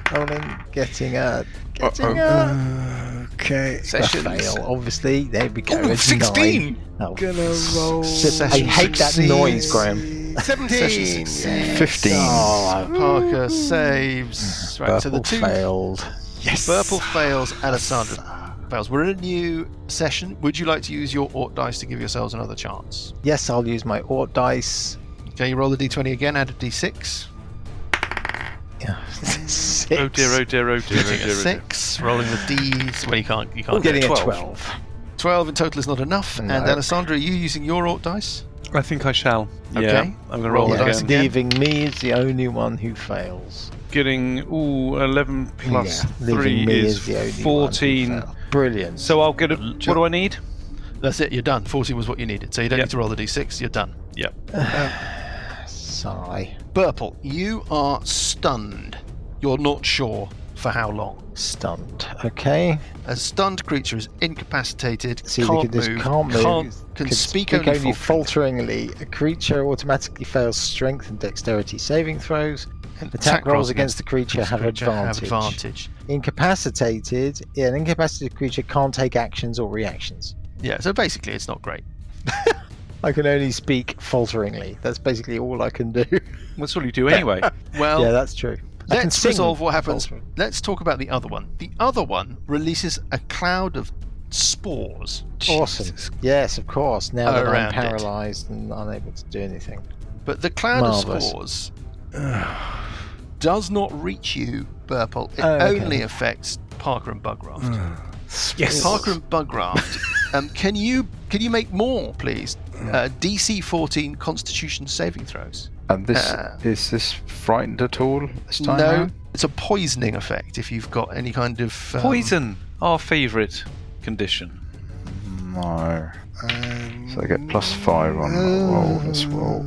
Speaker 4: getting a
Speaker 7: Okay.
Speaker 4: a
Speaker 5: Sessions.
Speaker 4: fail. Obviously, there we go.
Speaker 5: Oh,
Speaker 4: It's
Speaker 5: 16!
Speaker 4: 9. Oh,
Speaker 7: Gonna roll.
Speaker 4: I hate that noise, Graham.
Speaker 7: 17.
Speaker 6: 15.
Speaker 4: Oh,
Speaker 1: Parker saves. Right, so the
Speaker 4: Purple
Speaker 1: two.
Speaker 4: failed.
Speaker 7: Yes.
Speaker 1: Purple fails, Alessandra fails. We're in a new session. Would you like to use your Ort dice to give yourselves another chance?
Speaker 4: Yes, I'll use my Ort dice.
Speaker 1: Okay, you roll the d20 again, add a d6.
Speaker 4: Yeah. 6.
Speaker 3: Oh dear, oh dear, oh dear, oh
Speaker 1: Getting
Speaker 3: dear,
Speaker 1: a
Speaker 3: oh dear.
Speaker 1: 6, rolling the d's. Well, you can't
Speaker 4: Getting
Speaker 1: get
Speaker 4: a
Speaker 1: 12.
Speaker 4: 12.
Speaker 1: 12 in total is not enough.
Speaker 4: No.
Speaker 1: And Alessandra, are you using your Ort dice?
Speaker 3: I think I shall.
Speaker 1: Okay.
Speaker 3: Yeah, I'm going to roll
Speaker 1: Roll the
Speaker 3: again.
Speaker 1: dice again.
Speaker 4: Leaving me as the only one who fails.
Speaker 3: Getting 11 plus
Speaker 4: leaving
Speaker 3: 3
Speaker 4: me
Speaker 3: is
Speaker 4: as the only
Speaker 3: 14.
Speaker 4: one who failed. Brilliant.
Speaker 3: So I'll get a. What do I need?
Speaker 1: That's it, you're done. 14 was what you needed. So you don't
Speaker 3: Yep.
Speaker 1: need to roll the d6, you're done.
Speaker 3: Yep.
Speaker 4: Sigh.
Speaker 1: Burple, you are stunned. You're not sure for how long.
Speaker 4: Stunned. Okay.
Speaker 1: A stunned creature is incapacitated,
Speaker 4: See,
Speaker 1: can't
Speaker 4: look at this.
Speaker 1: move,
Speaker 4: Can't move.
Speaker 1: can
Speaker 4: Can
Speaker 1: speak only
Speaker 4: falteringly. A creature automatically fails strength and dexterity saving throws. Attack rolls against the creature have advantage. Incapacitated. Yeah, an incapacitated creature can't take actions or reactions.
Speaker 1: Yeah, so basically it's not great.
Speaker 4: I can only speak falteringly. That's basically all I can do.
Speaker 3: That's all you do anyway.
Speaker 1: Well,
Speaker 4: Yeah, that's true. I can
Speaker 1: let's
Speaker 4: sing
Speaker 1: resolve what happens.
Speaker 4: faltering.
Speaker 1: Let's talk about the other one. The other one releases a cloud of spores.
Speaker 4: Awesome. Yes, of course. Now that I'm
Speaker 1: Around it.
Speaker 4: paralysed and unable to do anything.
Speaker 1: But the cloud
Speaker 4: Marvellous.
Speaker 1: of spores does not reach you, Burple. It
Speaker 4: Oh, okay.
Speaker 1: only affects Parker and Bugraft.
Speaker 3: Yes.
Speaker 1: Parker and Bugraft, can you make more, please? DC 14 Constitution saving throws.
Speaker 6: And this is this frightened at all this time?
Speaker 1: No,
Speaker 6: round?
Speaker 1: it's a poisoning effect if you've got any kind of
Speaker 3: Poison, our favourite condition.
Speaker 6: No. So I get +5 on the roll as well.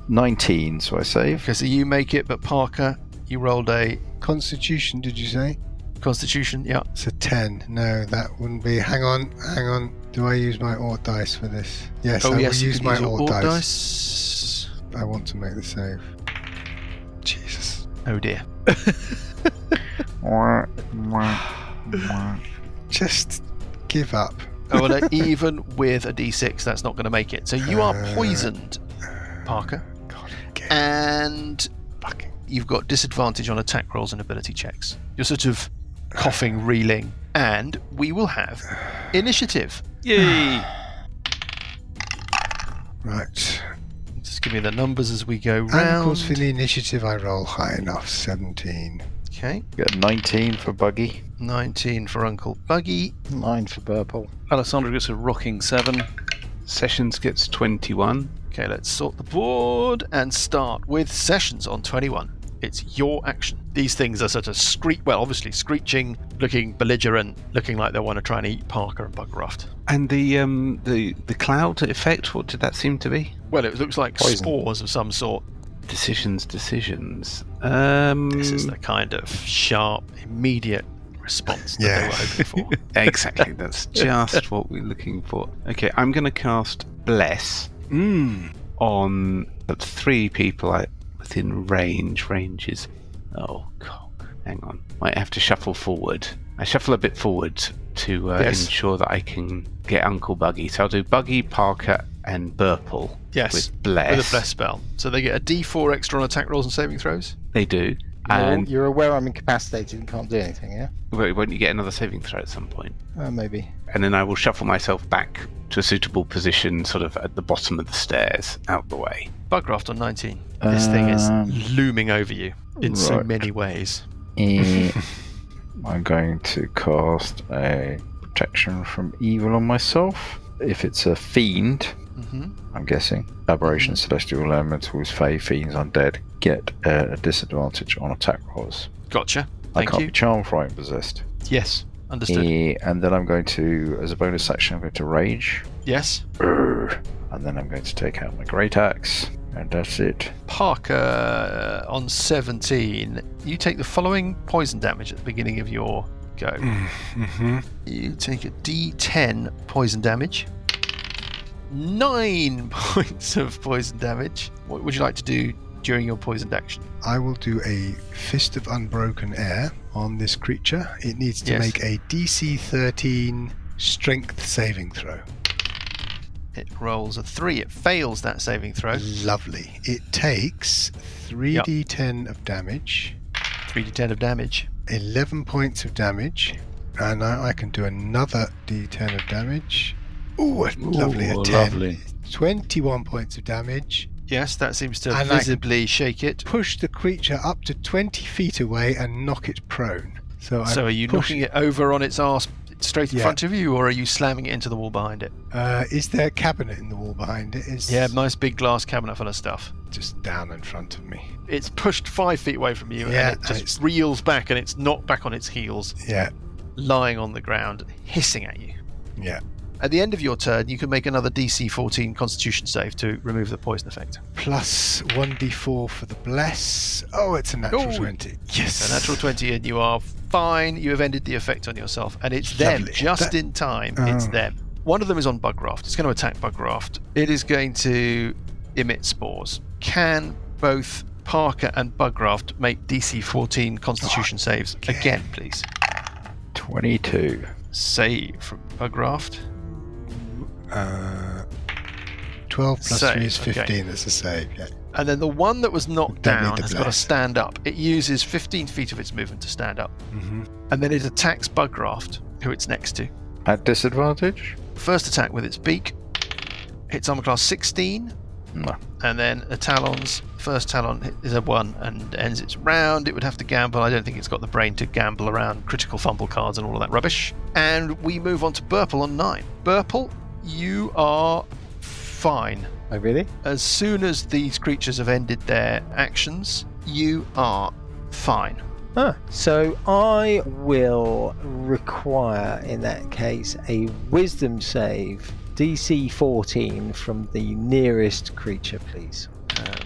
Speaker 6: 19, so I save.
Speaker 1: Okay, so you make it, but Parker, you rolled a
Speaker 7: Constitution, did you say?
Speaker 1: Constitution. Yeah.
Speaker 7: It's a 10. No, that wouldn't be. Hang on. Do I use my Ort dice for this? Yes, I will use my Ort dice. I want to make the save. Jesus.
Speaker 1: Oh dear.
Speaker 7: Just give up.
Speaker 1: Oh, well, even with a d6, that's not going to make it. So you are poisoned, Parker.
Speaker 7: God,
Speaker 1: and you've got disadvantage on attack rolls and ability checks. You're sort of coughing, reeling, and we will have initiative.
Speaker 3: Yay!
Speaker 7: Right.
Speaker 1: Just give me the numbers as we go round.
Speaker 7: And of course, for the initiative, I roll high enough. 17.
Speaker 1: Okay.
Speaker 6: Got 19 for Buggy.
Speaker 1: 19 for Uncle Buggy.
Speaker 4: 9 for Burple.
Speaker 3: Alessandra gets a rocking 7.
Speaker 5: Sessions gets 21.
Speaker 1: Okay, let's sort the board and start with Sessions on 21. It's your action. These things are sort of obviously screeching, looking belligerent, looking like they want to try and eat Parker and Bugraft.
Speaker 5: And the cloud effect, what did that seem to be?
Speaker 1: Well, it looks like
Speaker 4: Poison.
Speaker 1: spores of some sort.
Speaker 5: Decisions.
Speaker 1: This is the kind of sharp, immediate response that they were hoping for.
Speaker 5: Exactly, that's just what we're looking for. Okay, I'm going to cast Bless on 3 people within range. Range is... Oh, God. Hang on. Might have to shuffle forward. I shuffle a bit forward to ensure that I can get Uncle Buggy. So I'll do Buggy, Parker, and Burple with Bless.
Speaker 1: With a Bless spell. So they get a d4 extra on attack rolls and saving throws?
Speaker 5: They do. And
Speaker 4: You're aware I'm incapacitated and can't do anything, yeah?
Speaker 5: won't you get another saving throw at some point?
Speaker 4: Maybe.
Speaker 5: And then I will shuffle myself back to a suitable position, sort of at the bottom of the stairs, out the way.
Speaker 1: Bugraft on 19. This thing is looming over you in so
Speaker 6: right.
Speaker 1: many ways.
Speaker 6: I'm going to cast a protection from evil on myself. If it's a fiend, I'm guessing, aberration, celestial elementals, fey, fiends, undead, get a disadvantage on attack rolls.
Speaker 1: Gotcha.
Speaker 6: I
Speaker 1: Thank
Speaker 6: can't
Speaker 1: you.
Speaker 6: be charmed, frightened, possessed.
Speaker 1: Yes, understood.
Speaker 6: And then I'm going to, as a bonus action, I'm going to rage.
Speaker 1: Yes.
Speaker 6: And then I'm going to take out my great axe. And that's it.
Speaker 1: Parker on 17. You take the following poison damage at the beginning of your go. You take a d10 poison damage. 9 points of poison damage. What would you like to do during your poisoned action?
Speaker 7: I will do a Fist of Unbroken Air on this creature. It needs to make a DC 13 Strength saving throw.
Speaker 1: It rolls a 3. It fails that saving throw.
Speaker 7: Lovely. It takes 3d10 of damage.
Speaker 1: 3d10 of damage.
Speaker 7: 11 points of damage. And I can do another d10 of damage. Ooh, lovely. A 10.
Speaker 3: Lovely.
Speaker 7: 21 points of damage.
Speaker 1: Yes, that seems to
Speaker 7: And
Speaker 1: visibly shake it.
Speaker 7: Push the creature up to 20 feet away and knock it prone. So
Speaker 1: are you knocking it over on its arse straight in front of you, or are you slamming it into the wall behind it?
Speaker 7: Is there a cabinet in the wall behind it?
Speaker 1: Yeah, nice big glass cabinet full of stuff.
Speaker 7: Just down in front of me.
Speaker 1: It's pushed 5 feet away from you, and it just reels back, and it's knocked back on its heels, lying on the ground, hissing at you.
Speaker 7: Yeah.
Speaker 1: At the end of your turn, you can make another DC 14 Constitution save to remove the poison effect.
Speaker 7: Plus 1d4 for the bless. Oh, it's a natural 20. Yes.
Speaker 1: A natural 20, and you are fine. You have ended the effect on yourself, and it's them.
Speaker 7: Lovely.
Speaker 1: Just in time. It's them. One of them is on Bugraft. It's going to attack Bugraft. It is going to emit spores. Can both Parker and Bugraft make DC 14 Constitution saves again, please?
Speaker 6: 22.
Speaker 1: Save from Bugraft.
Speaker 7: 12 plus
Speaker 1: Save,
Speaker 7: 3 is 15.
Speaker 1: okay.
Speaker 7: That's a save. Yeah.
Speaker 1: And then the one that was knocked
Speaker 7: Don't need
Speaker 1: down
Speaker 7: the
Speaker 1: has got to
Speaker 7: bless.
Speaker 1: stand up. It uses 15 feet of its movement to stand up. And then it attacks Bugraft, who it's next to.
Speaker 6: At disadvantage?
Speaker 1: First attack with its beak. Hits armor class 16.
Speaker 6: No.
Speaker 1: And then a Talon's first Talon is a 1 and ends its round. It would have to gamble. I don't think it's got the brain to gamble around critical fumble cards and all of that rubbish. And we move on to Burple on 9. Burple, you are fine.
Speaker 4: Oh, really?
Speaker 1: As soon as these creatures have ended their actions, you are fine.
Speaker 4: So I will require, in that case, a wisdom save, DC 14 from the nearest creature, please.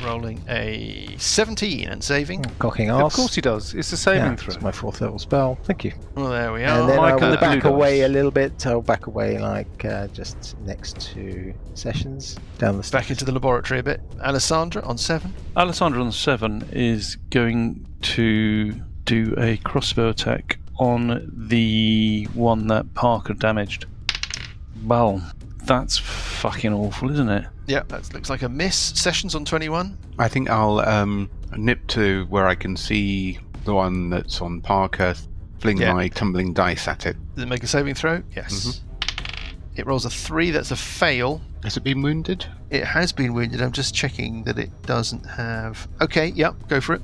Speaker 1: Rolling a 17 and saving.
Speaker 4: Cocking
Speaker 3: Of
Speaker 4: arse.
Speaker 3: course he does. It's a saving throw.
Speaker 4: It's my 4th level spell. Thank you.
Speaker 1: Well, there we are.
Speaker 4: And then
Speaker 3: Mike
Speaker 4: I
Speaker 3: and
Speaker 4: will
Speaker 3: the blue
Speaker 4: back away
Speaker 3: dice.
Speaker 4: a little bit. I'll back away just next to Sessions down the stairs.
Speaker 1: Back into the laboratory a bit. Alessandra on 7.
Speaker 3: Alessandra on 7 is going to do a crossbow attack on the one that Parker damaged. Well, that's fucking awful, isn't it?
Speaker 1: Yeah, that looks like a miss. Sessions on 21.
Speaker 5: I think I'll nip to where I can see the one that's on Parker, fling my tumbling dice at it.
Speaker 1: Does it make a saving throw? Yes. It rolls a 3. That's a fail.
Speaker 5: Has it been wounded?
Speaker 1: It has been wounded. I'm just checking that it doesn't have... Okay, yep, go for it.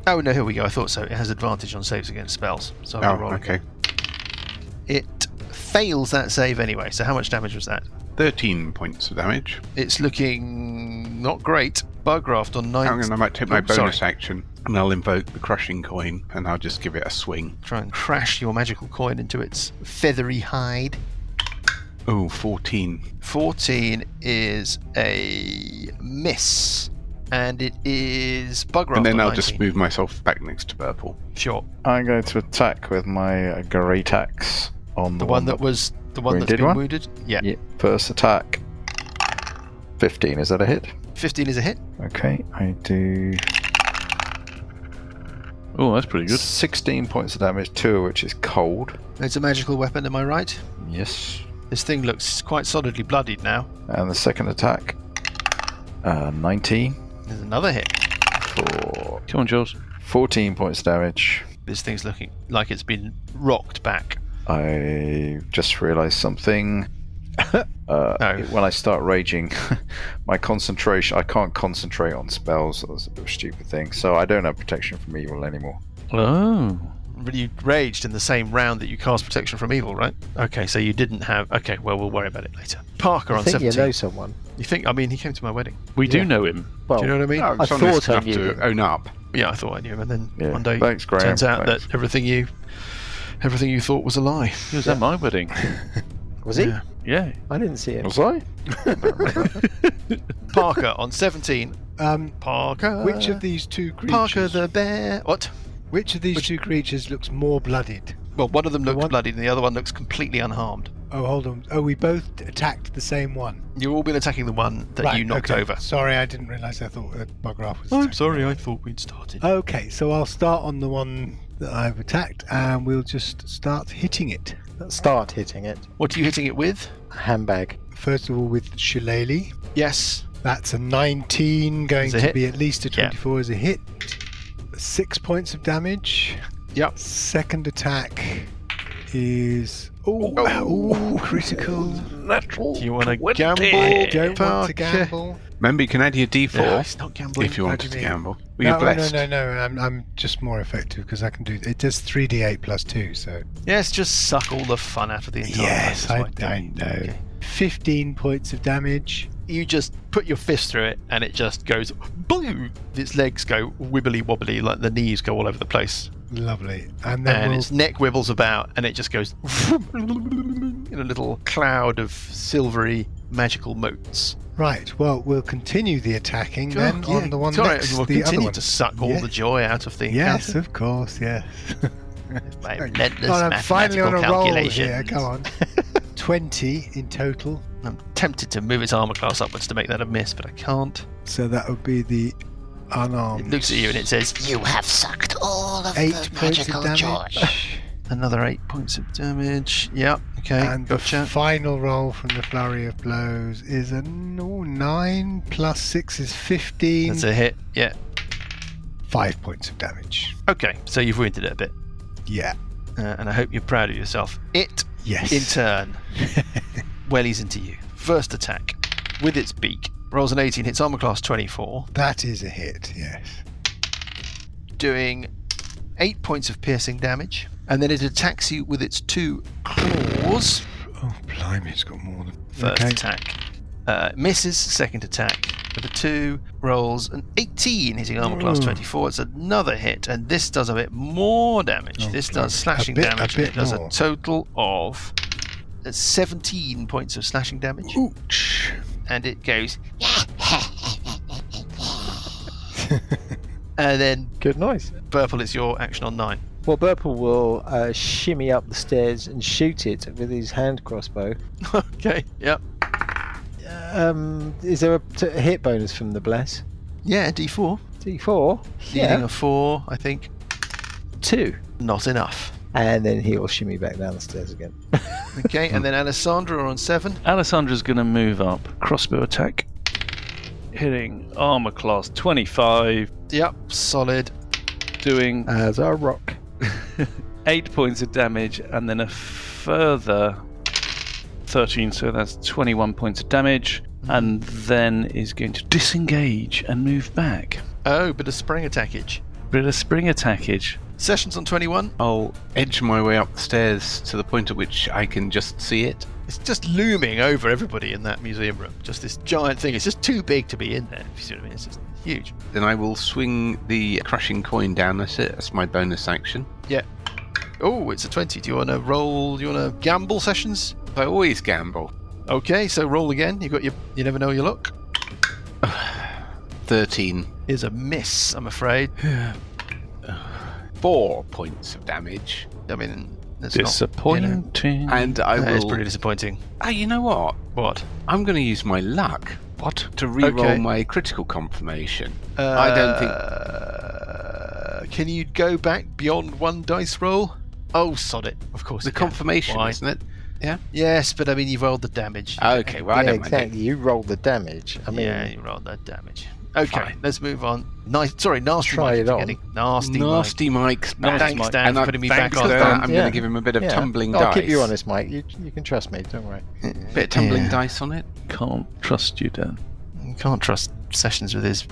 Speaker 1: Oh, no, here we go. I thought so. It has advantage on saves against spells. So I'll roll
Speaker 5: okay.
Speaker 1: It fails that save anyway. So how much damage was that?
Speaker 5: 13 points of damage.
Speaker 1: It's looking not great. Bugraft on 9.
Speaker 5: I might take my bonus action and I'll invoke the crushing coin and I'll just give it a swing.
Speaker 1: Try and crash your magical coin into its feathery hide.
Speaker 5: Oh, 14.
Speaker 1: 14 is a miss. And it is Bugraft
Speaker 5: And then
Speaker 1: on
Speaker 5: I'll
Speaker 1: 19.
Speaker 5: just move myself back next to Purple.
Speaker 1: Sure.
Speaker 6: I'm going to attack with my great axe on
Speaker 1: The one that was... The one that's
Speaker 6: wounded
Speaker 1: been
Speaker 6: one?
Speaker 1: wounded? Yeah.
Speaker 6: Yeah, first attack. 15, is that a hit?
Speaker 1: 15 is a hit.
Speaker 6: Okay, I do
Speaker 3: Oh, that's pretty good.
Speaker 6: 16 points of damage, 2 of which is cold.
Speaker 1: It's a magical weapon, am I right?
Speaker 6: Yes.
Speaker 1: This thing looks quite solidly bloodied now.
Speaker 6: And the second attack, 19
Speaker 1: There's another hit.
Speaker 6: for
Speaker 3: Come on, Jules.
Speaker 6: 14 points of damage.
Speaker 1: This thing's looking like it's been rocked back.
Speaker 6: I just realised something. When I start raging, my concentration, I can't concentrate on spells. That's a bit of a stupid thing. So I don't have protection from evil anymore.
Speaker 3: Oh.
Speaker 1: But you raged in the same round that you cast Protection from Evil, right? Okay, so you didn't have... Okay, well, we'll worry about it later. Parker
Speaker 4: I
Speaker 1: on
Speaker 4: think
Speaker 1: 17.
Speaker 4: you know someone.
Speaker 1: You think... I mean, he came to my wedding.
Speaker 3: We do
Speaker 4: Yeah.
Speaker 3: know him.
Speaker 4: Well,
Speaker 1: Do you know what I mean?
Speaker 5: Oh,
Speaker 4: I
Speaker 5: it's honest
Speaker 4: thought I
Speaker 5: enough
Speaker 4: knew
Speaker 5: to
Speaker 4: him.
Speaker 5: own up.
Speaker 1: Yeah, I thought I knew him. And then
Speaker 6: Yeah.
Speaker 1: one day,
Speaker 6: Thanks, Graham.
Speaker 1: turns out
Speaker 6: Thanks.
Speaker 1: that everything you thought was a lie.
Speaker 3: He was at my wedding.
Speaker 4: Was he?
Speaker 1: Yeah.
Speaker 3: Yeah.
Speaker 4: I didn't see him.
Speaker 6: Was I?
Speaker 1: Parker on 17. Parker.
Speaker 7: Which of these two creatures?
Speaker 1: Parker the bear. What?
Speaker 7: Which of these two creatures looks more bloodied?
Speaker 1: Well, one of them looks
Speaker 7: one-
Speaker 1: bloodied and the other one looks completely unharmed.
Speaker 7: Oh, hold on. Oh, we both attacked the same one.
Speaker 1: You've all been attacking the one that you knocked
Speaker 7: okay.
Speaker 1: over.
Speaker 7: Sorry, I didn't realise. I thought Bugraft was.
Speaker 1: I'm
Speaker 7: attacking.
Speaker 1: sorry, I thought we'd started.
Speaker 7: Okay, so I'll start on the one that I've attacked, and we'll just start hitting it.
Speaker 4: Start hitting it.
Speaker 1: What are you hitting it with?
Speaker 4: Handbag.
Speaker 7: First of all, with Shillelagh.
Speaker 1: Yes.
Speaker 7: That's a 19, going
Speaker 1: It's a
Speaker 7: to
Speaker 1: hit.
Speaker 7: be at least a
Speaker 1: Yeah.
Speaker 7: 24 as a hit. 6 points of damage.
Speaker 1: Yep.
Speaker 7: Second attack is... Oh, critical.
Speaker 1: Do you want to gamble?
Speaker 7: Don't want to gamble.
Speaker 5: Remember, you can add your D4
Speaker 1: No, it's not gambling.
Speaker 5: if you
Speaker 7: How
Speaker 5: wanted
Speaker 7: do
Speaker 5: to
Speaker 7: you mean?
Speaker 5: gamble. Well, you're blessed.
Speaker 7: No. I'm just more effective because I can do... It does 3d8 plus 2, so...
Speaker 1: Yes, just suck all the fun out of the entire
Speaker 7: Yes,
Speaker 1: process,
Speaker 7: I
Speaker 1: right?
Speaker 7: know.
Speaker 1: Okay.
Speaker 7: 15 points of damage.
Speaker 1: You just put your fist through it and it just goes... Boom! Its legs go wibbly wobbly, like the knees go all over the place.
Speaker 7: Lovely. And then
Speaker 1: And
Speaker 7: we'll...
Speaker 1: its neck wibbles about and it just goes... in a little cloud of silvery magical motes.
Speaker 7: Right, well, we'll continue the attacking then
Speaker 1: Oh, yeah.
Speaker 7: on the one
Speaker 1: Sorry,
Speaker 7: next,
Speaker 1: we'll
Speaker 7: the other
Speaker 1: continue
Speaker 7: one.
Speaker 1: to suck all
Speaker 7: Yeah.
Speaker 1: the joy out of the
Speaker 7: Yes,
Speaker 1: encounter.
Speaker 7: of course, yes.
Speaker 1: By relentless
Speaker 7: I'm finally on a
Speaker 1: mathematical
Speaker 7: roll
Speaker 1: calculation.
Speaker 7: here, come on. 20 in total,
Speaker 1: I'm tempted to move its armor class upwards to make that a miss, but I can't.
Speaker 7: so that would be the
Speaker 1: It
Speaker 7: unarmed.
Speaker 1: looks at you and it says,
Speaker 2: You have sucked all of
Speaker 7: 8
Speaker 2: the
Speaker 7: points of
Speaker 2: magical
Speaker 7: damage.
Speaker 2: joy.
Speaker 1: another 8 points of damage. Yep, okay,
Speaker 7: And the
Speaker 1: gotcha.
Speaker 7: final roll from the flurry of blows is a 9 plus 6 is 15.
Speaker 1: That's a hit, yeah.
Speaker 7: 5 points of damage.
Speaker 1: Okay, so you've wounded it a bit,
Speaker 7: Yeah.
Speaker 1: and I hope you're proud of yourself. It,
Speaker 7: Yes.
Speaker 1: in turn, wellies into you. First attack, with its beak, rolls an 18, hits armor class 24,
Speaker 7: That is a hit, yes.
Speaker 1: doing 8 points of piercing damage, and then it attacks you with its 2 claws.
Speaker 7: Oh, blimey, it's got more than...
Speaker 1: First attack. Misses, second attack with a 2, rolls an 18, hitting armor class 24. It's another hit, and this does a bit more damage.
Speaker 7: Oh,
Speaker 1: this
Speaker 7: blimey.
Speaker 1: does slashing
Speaker 7: A
Speaker 1: damage, and
Speaker 7: bit
Speaker 1: it does
Speaker 7: more.
Speaker 1: a total of 17 points of slashing damage.
Speaker 7: Ouch.
Speaker 1: And it goes, And then,
Speaker 4: Good noise.
Speaker 1: Burple, it's your action on 9.
Speaker 4: Well, Burple will shimmy up the stairs and shoot it with his hand crossbow.
Speaker 1: Okay, yep.
Speaker 4: Is there a hit bonus from the bless?
Speaker 1: Yeah, D4.
Speaker 4: D4?
Speaker 1: Needing a 4, I think.
Speaker 4: 2.
Speaker 1: Not enough.
Speaker 4: And then he'll shimmy back down the stairs again.
Speaker 1: Okay, and then Alessandra on 7.
Speaker 3: Alessandra's going to move up. Crossbow attack. Hitting armor class 25.
Speaker 1: Yep, solid.
Speaker 3: Doing
Speaker 4: As a rock.
Speaker 3: 8 points of damage and then a further 13, so that's 21 points of damage. And then is going to disengage and move back.
Speaker 1: Oh, bit of spring attackage.
Speaker 3: Bit of spring attackage.
Speaker 1: Sessions on 21.
Speaker 5: I'll edge my way up the stairs to the point at which I can just see it.
Speaker 1: It's just looming over everybody in that museum room. Just this giant thing. It's just too big to be in there, if you see what I mean. It's just huge.
Speaker 5: Then I will swing the crushing coin down at it. That's my bonus action.
Speaker 1: Yeah. Oh, it's a 20. Do you want to roll? Do you want to gamble, Sessions?
Speaker 5: I always gamble.
Speaker 1: Okay, so roll again. You got your. You never know your luck.
Speaker 5: 13.
Speaker 1: Is a miss, I'm afraid.
Speaker 5: 4 points of damage.
Speaker 1: I mean, it's
Speaker 3: Disappointing.
Speaker 5: And I
Speaker 1: That is
Speaker 5: will...
Speaker 1: pretty disappointing.
Speaker 5: Oh, you know what?
Speaker 1: What?
Speaker 5: I'm going to use my luck.
Speaker 1: What?
Speaker 5: To re-roll
Speaker 1: Okay.
Speaker 5: my critical confirmation. I don't think...
Speaker 1: Can you go back beyond one dice roll? Oh, sod it. Of course.
Speaker 5: The
Speaker 1: you can.
Speaker 5: confirmation,
Speaker 1: Why?
Speaker 5: isn't it? Yeah?
Speaker 1: Yes, but I mean, you've rolled the damage.
Speaker 5: Okay, well, I
Speaker 4: Yeah,
Speaker 5: don't mind
Speaker 4: exactly. You rolled the damage. I mean,
Speaker 1: Yeah, you rolled that damage. Okay,
Speaker 5: Fine.
Speaker 1: let's move on. Nasty
Speaker 4: Try
Speaker 1: Mike.
Speaker 4: it on.
Speaker 1: Forgetting. Nasty
Speaker 5: Nasty Mike's back.
Speaker 1: Thanks,
Speaker 3: Mike.
Speaker 1: Dan,
Speaker 5: And
Speaker 1: for
Speaker 5: I-
Speaker 1: putting me
Speaker 5: thanks
Speaker 1: back on.
Speaker 5: for that. I'm
Speaker 4: Yeah.
Speaker 5: going to give him a bit of
Speaker 4: yeah.
Speaker 5: tumbling
Speaker 4: I'll
Speaker 5: dice.
Speaker 4: keep you honest, Mike. You can trust me. Don't worry.
Speaker 5: Bit of tumbling
Speaker 1: Yeah.
Speaker 5: dice on it.
Speaker 3: Can't trust you, Dan.
Speaker 1: You can't trust Sessions with his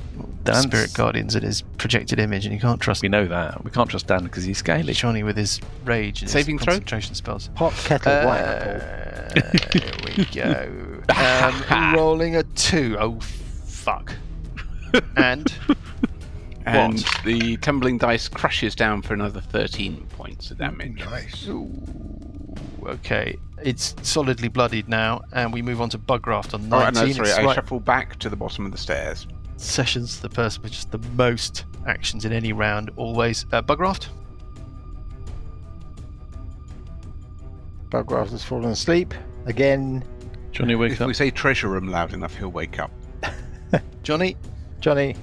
Speaker 3: Dan's-
Speaker 1: spirit guardians and his projected image, and you can't trust
Speaker 3: We know that. We can't trust Dan because he's scaly.
Speaker 1: Johnny with his rage and
Speaker 5: Saving
Speaker 1: his
Speaker 5: throw?
Speaker 1: concentration spells.
Speaker 4: Pot kettle black.
Speaker 1: Here we go. Rolling a 2. Oh, fuck. And
Speaker 5: And
Speaker 1: What?
Speaker 5: the tumbling dice crushes down for another 13 points of damage.
Speaker 7: Nice.
Speaker 1: ooh, okay, it's solidly bloodied now, and we move on to Bugraft on 19.
Speaker 5: Oh, no, sorry,
Speaker 1: It's
Speaker 5: I
Speaker 1: right-
Speaker 5: shuffle back to the bottom of the stairs.
Speaker 1: Sessions, the person with just the most actions in any round, always. Bugraft?
Speaker 4: Bugraft has fallen asleep. Again,
Speaker 3: Johnny, wake
Speaker 5: If
Speaker 3: up.
Speaker 5: we say treasure room loud enough, he'll wake up.
Speaker 1: Johnny?
Speaker 4: Johnny.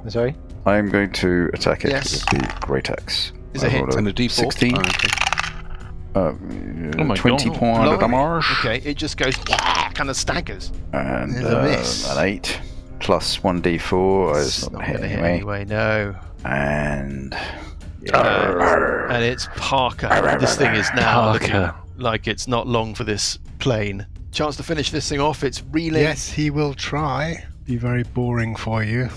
Speaker 4: Sorry?
Speaker 6: I'm going to attack it
Speaker 1: Yes.
Speaker 6: with the Great Axe.
Speaker 1: Is
Speaker 6: I
Speaker 1: a hit.
Speaker 6: rolled
Speaker 5: And a D4.
Speaker 6: 16.
Speaker 5: Oh, okay.
Speaker 3: my
Speaker 6: 20
Speaker 3: God.
Speaker 6: point of damage.
Speaker 1: Okay, it just goes, kind of staggers.
Speaker 6: And
Speaker 1: There's a miss.
Speaker 6: an 8 plus 1d4. It's not going to hit
Speaker 1: gonna hit
Speaker 6: anyway.
Speaker 1: anyway, no.
Speaker 6: And
Speaker 1: And it's Parker. This thing is now looking
Speaker 3: Parker.
Speaker 1: like it's not long for this plane. Chance to finish this thing off. It's reeling.
Speaker 7: Yes, he will try. Be very boring for you.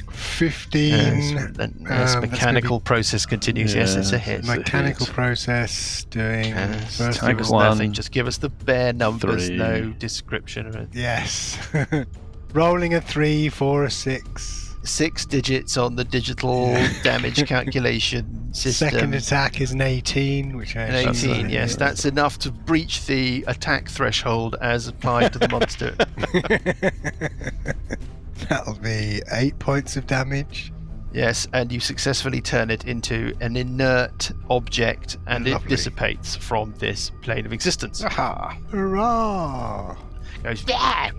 Speaker 7: 15.
Speaker 1: Yes,
Speaker 7: that's
Speaker 1: mechanical process continues. Yes, it's a hit.
Speaker 7: Mechanical process doing.
Speaker 1: Yes,
Speaker 7: First
Speaker 3: Take
Speaker 1: give us
Speaker 7: of all-
Speaker 3: one.
Speaker 1: nothing. Just give us the bare numbers.
Speaker 3: 3.
Speaker 1: No description. Of it.
Speaker 7: Yes. Rolling a 3 for a 6.
Speaker 1: 6 digits on the digital damage calculation system.
Speaker 7: Second attack is an 18, which I
Speaker 1: An
Speaker 7: assume
Speaker 1: 18, yes, that's enough to breach the attack threshold as applied to the monster.
Speaker 7: That'll be 8 points of damage.
Speaker 1: Yes, and you successfully turn it into an inert object, and it
Speaker 7: Lovely.
Speaker 1: dissipates from this plane of existence.
Speaker 5: Aha!
Speaker 7: Hurrah!
Speaker 1: Goes, "Yeah!"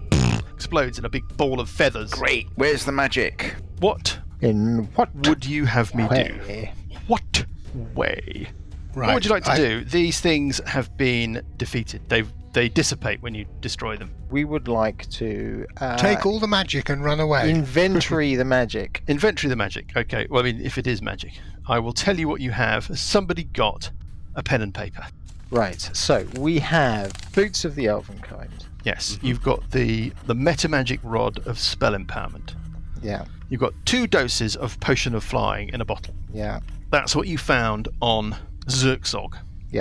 Speaker 1: explodes in a big ball of feathers.
Speaker 6: great. Where's the magic?
Speaker 1: What
Speaker 4: In what
Speaker 1: would you have me do?
Speaker 4: way?
Speaker 1: What way?
Speaker 7: Right.
Speaker 1: What would you like to do? These things have been defeated. They dissipate when you destroy them.
Speaker 4: We would like to
Speaker 7: Take all the magic and run away.
Speaker 4: inventory the magic.
Speaker 1: Inventory the magic. Okay, well, I mean, if it is magic, I will tell you what you have. Has somebody got a pen and paper?
Speaker 4: Right, so we have Boots of the Elven kind.
Speaker 1: Yes, you've got the metamagic rod of spell empowerment.
Speaker 4: Yeah,
Speaker 1: You've got 2 doses of potion of flying in a bottle.
Speaker 4: yeah.
Speaker 1: That's what you found on Zyrxog.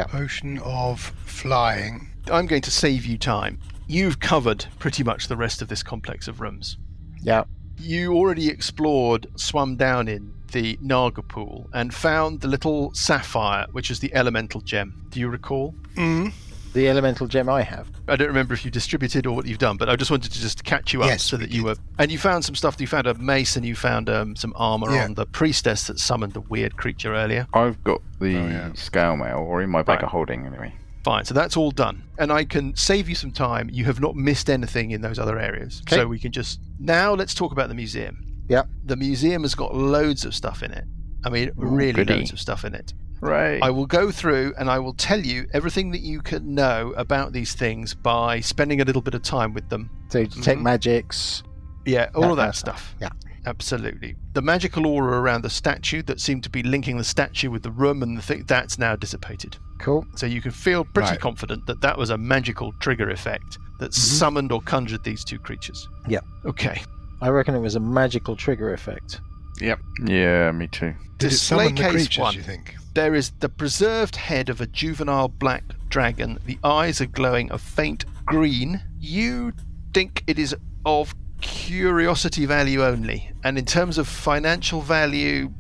Speaker 7: Potion of flying.
Speaker 1: I'm going to save you time. You've covered pretty much the rest of this complex of rooms.
Speaker 4: Yeah.
Speaker 1: You already explored, swum down in the Naga pool, and found the little sapphire, which is the elemental gem. Do you recall?
Speaker 7: Mm.
Speaker 4: The elemental gem I have.
Speaker 1: I don't remember if you distributed or what you've done, but I just wanted to just catch you up
Speaker 7: Yes,
Speaker 1: so
Speaker 7: we
Speaker 1: that you
Speaker 7: did.
Speaker 1: were. And you found some stuff. You found a mace and you found some armor
Speaker 7: Yeah.
Speaker 1: on the priestess that summoned the weird creature earlier.
Speaker 6: I've got the scale mail, or in my bag of holding anyway.
Speaker 1: Fine, so that's all done. And I can save you some time. You have not missed anything in those other areas.
Speaker 4: Okay.
Speaker 1: So we can just. Now let's talk about the museum.
Speaker 4: Yep.
Speaker 1: The museum has got loads of stuff in it. I mean, really
Speaker 6: goody.
Speaker 1: loads of stuff in it.
Speaker 6: Right.
Speaker 1: I will go through and I will tell you everything that you can know about these things by spending a little bit of time with them.
Speaker 4: So detect magics.
Speaker 1: Yeah, all of that
Speaker 4: kind of
Speaker 1: stuff.
Speaker 4: Yeah.
Speaker 1: Absolutely. The magical aura around the statue that seemed to be linking the statue with the room and the thing, that's now dissipated.
Speaker 4: Cool.
Speaker 1: So you can feel pretty
Speaker 7: Right.
Speaker 1: confident that that was a magical trigger effect that summoned or conjured these two creatures.
Speaker 4: Yeah.
Speaker 1: Okay.
Speaker 4: I reckon it was a magical trigger effect.
Speaker 6: Yeah, me too.
Speaker 7: Did it
Speaker 1: Display
Speaker 7: summon the
Speaker 1: case
Speaker 7: creatures,
Speaker 1: 1.
Speaker 7: you think?
Speaker 1: There is the preserved head of a juvenile black dragon. The eyes are glowing a faint green. You think it is of curiosity value only. And in terms of financial value,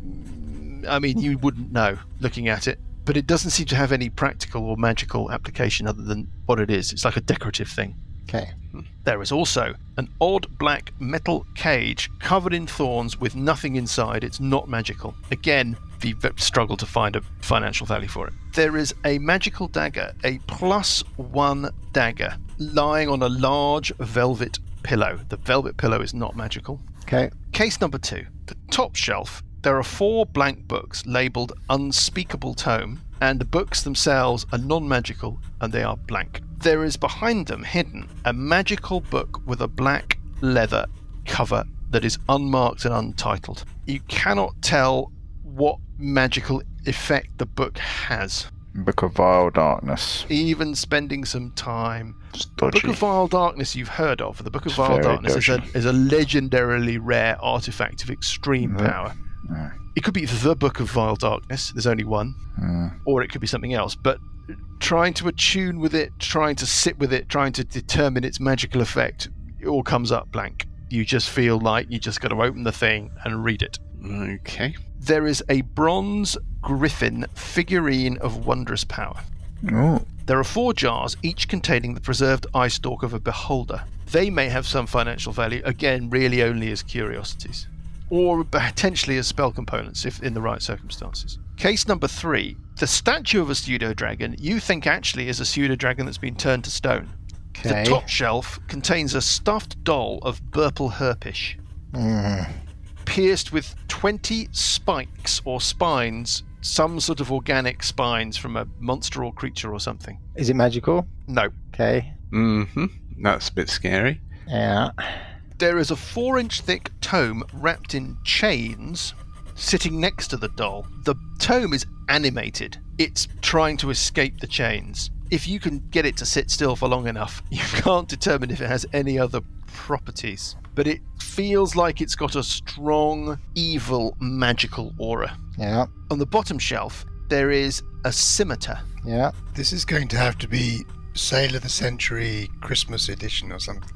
Speaker 1: I mean, you wouldn't know looking at it. But it doesn't seem to have any practical or magical application other than what it is. It's like a decorative thing.
Speaker 4: Okay.
Speaker 1: There is also an odd black metal cage covered in thorns with nothing inside. It's not magical. Again, the struggle to find a financial value for it. There is a magical dagger, a +1 dagger, lying on a large velvet pillow. The velvet pillow is not magical.
Speaker 4: Okay.
Speaker 1: Case number 2. The top shelf. There are 4 blank books labelled Unspeakable Tome, and the books themselves are non-magical and they are blank. There is behind them, hidden, a magical book with a black leather cover that is unmarked and untitled. You cannot tell what magical effect the book has.
Speaker 6: Book of Vile Darkness.
Speaker 1: Even spending some time.
Speaker 6: It's
Speaker 1: The Book
Speaker 6: dodgy.
Speaker 1: of Vile Darkness you've heard of. The Book of
Speaker 6: It's
Speaker 1: Vile
Speaker 6: very
Speaker 1: Darkness
Speaker 6: dodgy.
Speaker 1: is a legendarily rare artifact of extreme
Speaker 6: Mhm.
Speaker 1: power.
Speaker 6: Yeah.
Speaker 1: It could be the Book of Vile Darkness, there's only one, or it could be something else. But trying to attune with it, trying to sit with it, trying to determine its magical effect, it all comes up blank. You just feel like you just got to open the thing and read it.
Speaker 5: Okay.
Speaker 1: There is a bronze griffin figurine of wondrous power.
Speaker 6: Oh,
Speaker 1: There are 4 jars, each containing the preserved eye stalk of a beholder. They may have some financial value, again, really only as curiosities, or potentially as spell components if in the right circumstances. Case number 3. The statue of a pseudo-dragon you think actually is a pseudo-dragon that's been turned to stone.
Speaker 4: Okay.
Speaker 1: The top shelf contains a stuffed doll of Burple Herpish, pierced with 20 spikes or spines, some sort of organic spines from a monster or creature or something.
Speaker 4: Is it magical?
Speaker 1: No.
Speaker 4: Okay.
Speaker 5: Mm-hmm. That's a bit scary.
Speaker 4: Yeah.
Speaker 1: There is a 4-inch thick tome wrapped in chains sitting next to the doll. The tome is animated. It's trying to escape the chains. If you can get it to sit still for long enough, you can't determine if it has any other properties. But it feels like it's got a strong, evil, magical aura.
Speaker 4: Yeah.
Speaker 1: On the bottom shelf, there is a scimitar.
Speaker 4: Yeah.
Speaker 7: This is going to have to be Sale of the Century Christmas edition or something.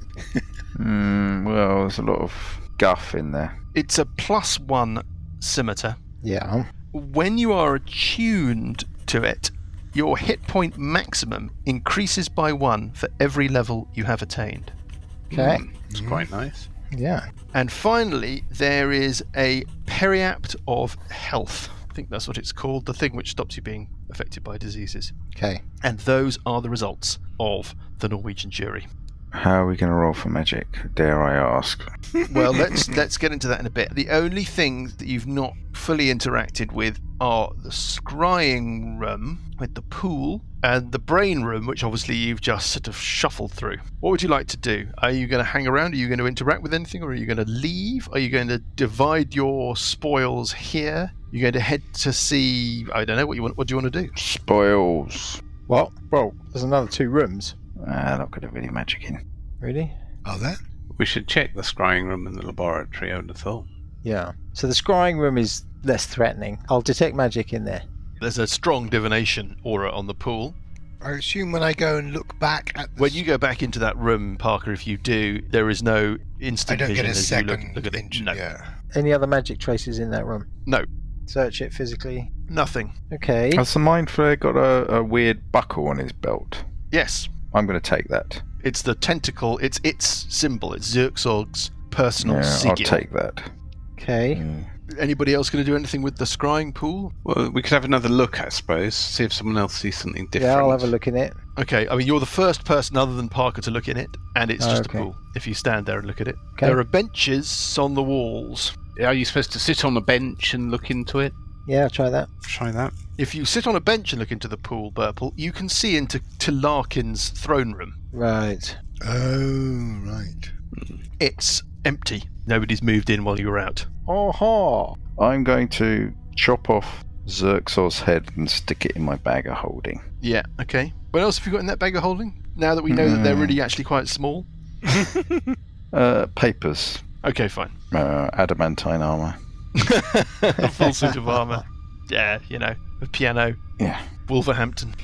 Speaker 6: well, there's a lot of guff in there.
Speaker 1: It's a +1 scimitar.
Speaker 4: Yeah.
Speaker 1: When you are attuned to it, your hit point maximum increases by 1 for every level you have attained.
Speaker 4: Okay.
Speaker 5: It's quite nice.
Speaker 4: Yeah.
Speaker 1: And finally, there is a periapt of health. I think that's what it's called, the thing which stops you being affected by diseases.
Speaker 4: Okay.
Speaker 1: And those are the results of the Norwegian jury.
Speaker 6: How are we going to roll for magic? Dare I ask?
Speaker 1: Well, let's get into that in a bit. The only things that you've not fully interacted with are the scrying room with the pool and the brain room, which obviously you've just sort of shuffled through. What would you like to do? Are you going to hang around? Are you going to interact with anything? Or are you going to leave? Are you going to divide your spoils here? You're going to head to see, I don't know, what do you want to do?
Speaker 6: Spoils.
Speaker 4: What? Well, there's another 2 rooms.
Speaker 6: Not going to have any magic in.
Speaker 4: Really?
Speaker 7: Oh, that?
Speaker 5: We should check the scrying room and the laboratory, I would have thought.
Speaker 4: Yeah. So the scrying room is less threatening. I'll detect magic in there.
Speaker 1: There's a strong divination aura on the pool.
Speaker 7: I assume when I go and look back at the...
Speaker 1: When you go back into that room, Parker, if you do, there is no
Speaker 7: I
Speaker 1: instant
Speaker 7: don't
Speaker 1: vision
Speaker 7: get a
Speaker 1: as you
Speaker 7: second
Speaker 1: look at it.
Speaker 7: inch.
Speaker 1: No,
Speaker 7: Yeah.
Speaker 4: Any other magic traces in that room?
Speaker 1: no,
Speaker 4: Search it physically.
Speaker 1: nothing.
Speaker 4: Okay.
Speaker 6: Has the Mindflayer got a weird buckle on his belt?
Speaker 1: Yes.
Speaker 6: I'm going to take that.
Speaker 1: It's the tentacle. It's its symbol. It's Zyrxog's personal sigil.
Speaker 6: I'll take that.
Speaker 4: Okay.
Speaker 1: Anybody else going to do anything with the scrying pool?
Speaker 5: Well, we could have another look, I suppose. See if someone else sees something different.
Speaker 4: Yeah, I'll have a look in it.
Speaker 1: Okay, I mean, you're the first person other than Parker to look in it, and it's just a pool, if you stand there and look at it.
Speaker 4: Okay.
Speaker 1: There are benches on the walls.
Speaker 5: Are you supposed to sit on a bench and look into it?
Speaker 4: Yeah, I'll try that.
Speaker 5: Try that.
Speaker 1: If you sit on a bench and look into the pool, Burple, you can see into Larkin's throne room.
Speaker 4: Right.
Speaker 7: Oh, right.
Speaker 1: It's empty. Nobody's moved in while you were out.
Speaker 4: Oh-ha.
Speaker 6: I'm going to chop off Zyrxog's head and stick it in my bag of holding.
Speaker 1: Yeah, okay. What else have you got in that bag of holding? Now that we know that they're really actually quite small.
Speaker 6: Papers.
Speaker 1: Okay, fine.
Speaker 6: Adamantine armor.
Speaker 1: A full suit of armour. Yeah, a piano.
Speaker 6: Yeah.
Speaker 1: Wolverhampton.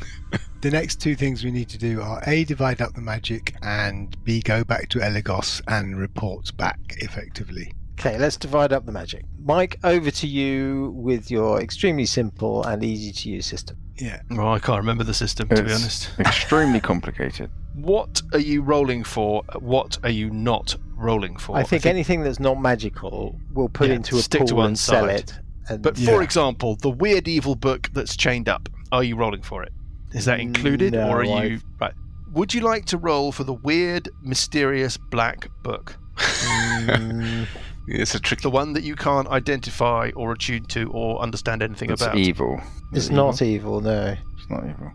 Speaker 7: The next two things we need to do are A, divide up the magic, and B, go back to Eligos and report back effectively.
Speaker 4: Okay, let's divide up the magic. Mike, over to you with your extremely simple and easy to use system.
Speaker 7: Yeah.
Speaker 1: Well, I can't remember the system, to be honest.
Speaker 6: Extremely complicated.
Speaker 1: What are you rolling for? What are you not rolling for?
Speaker 4: I think anything that's not magical we'll put into a
Speaker 1: stick
Speaker 4: pool
Speaker 1: to one
Speaker 4: and sell
Speaker 1: side.
Speaker 4: it. And
Speaker 1: But for example, the weird evil book that's chained up, are you rolling for it? Is that included,
Speaker 4: No,
Speaker 1: or are you... Right. Would you like to roll for the weird, mysterious black book?
Speaker 5: It's a tricky...
Speaker 1: The one that you can't identify or attune to or understand anything
Speaker 6: It's
Speaker 1: about?
Speaker 6: evil.
Speaker 4: It's not evil, no.
Speaker 6: It's not evil.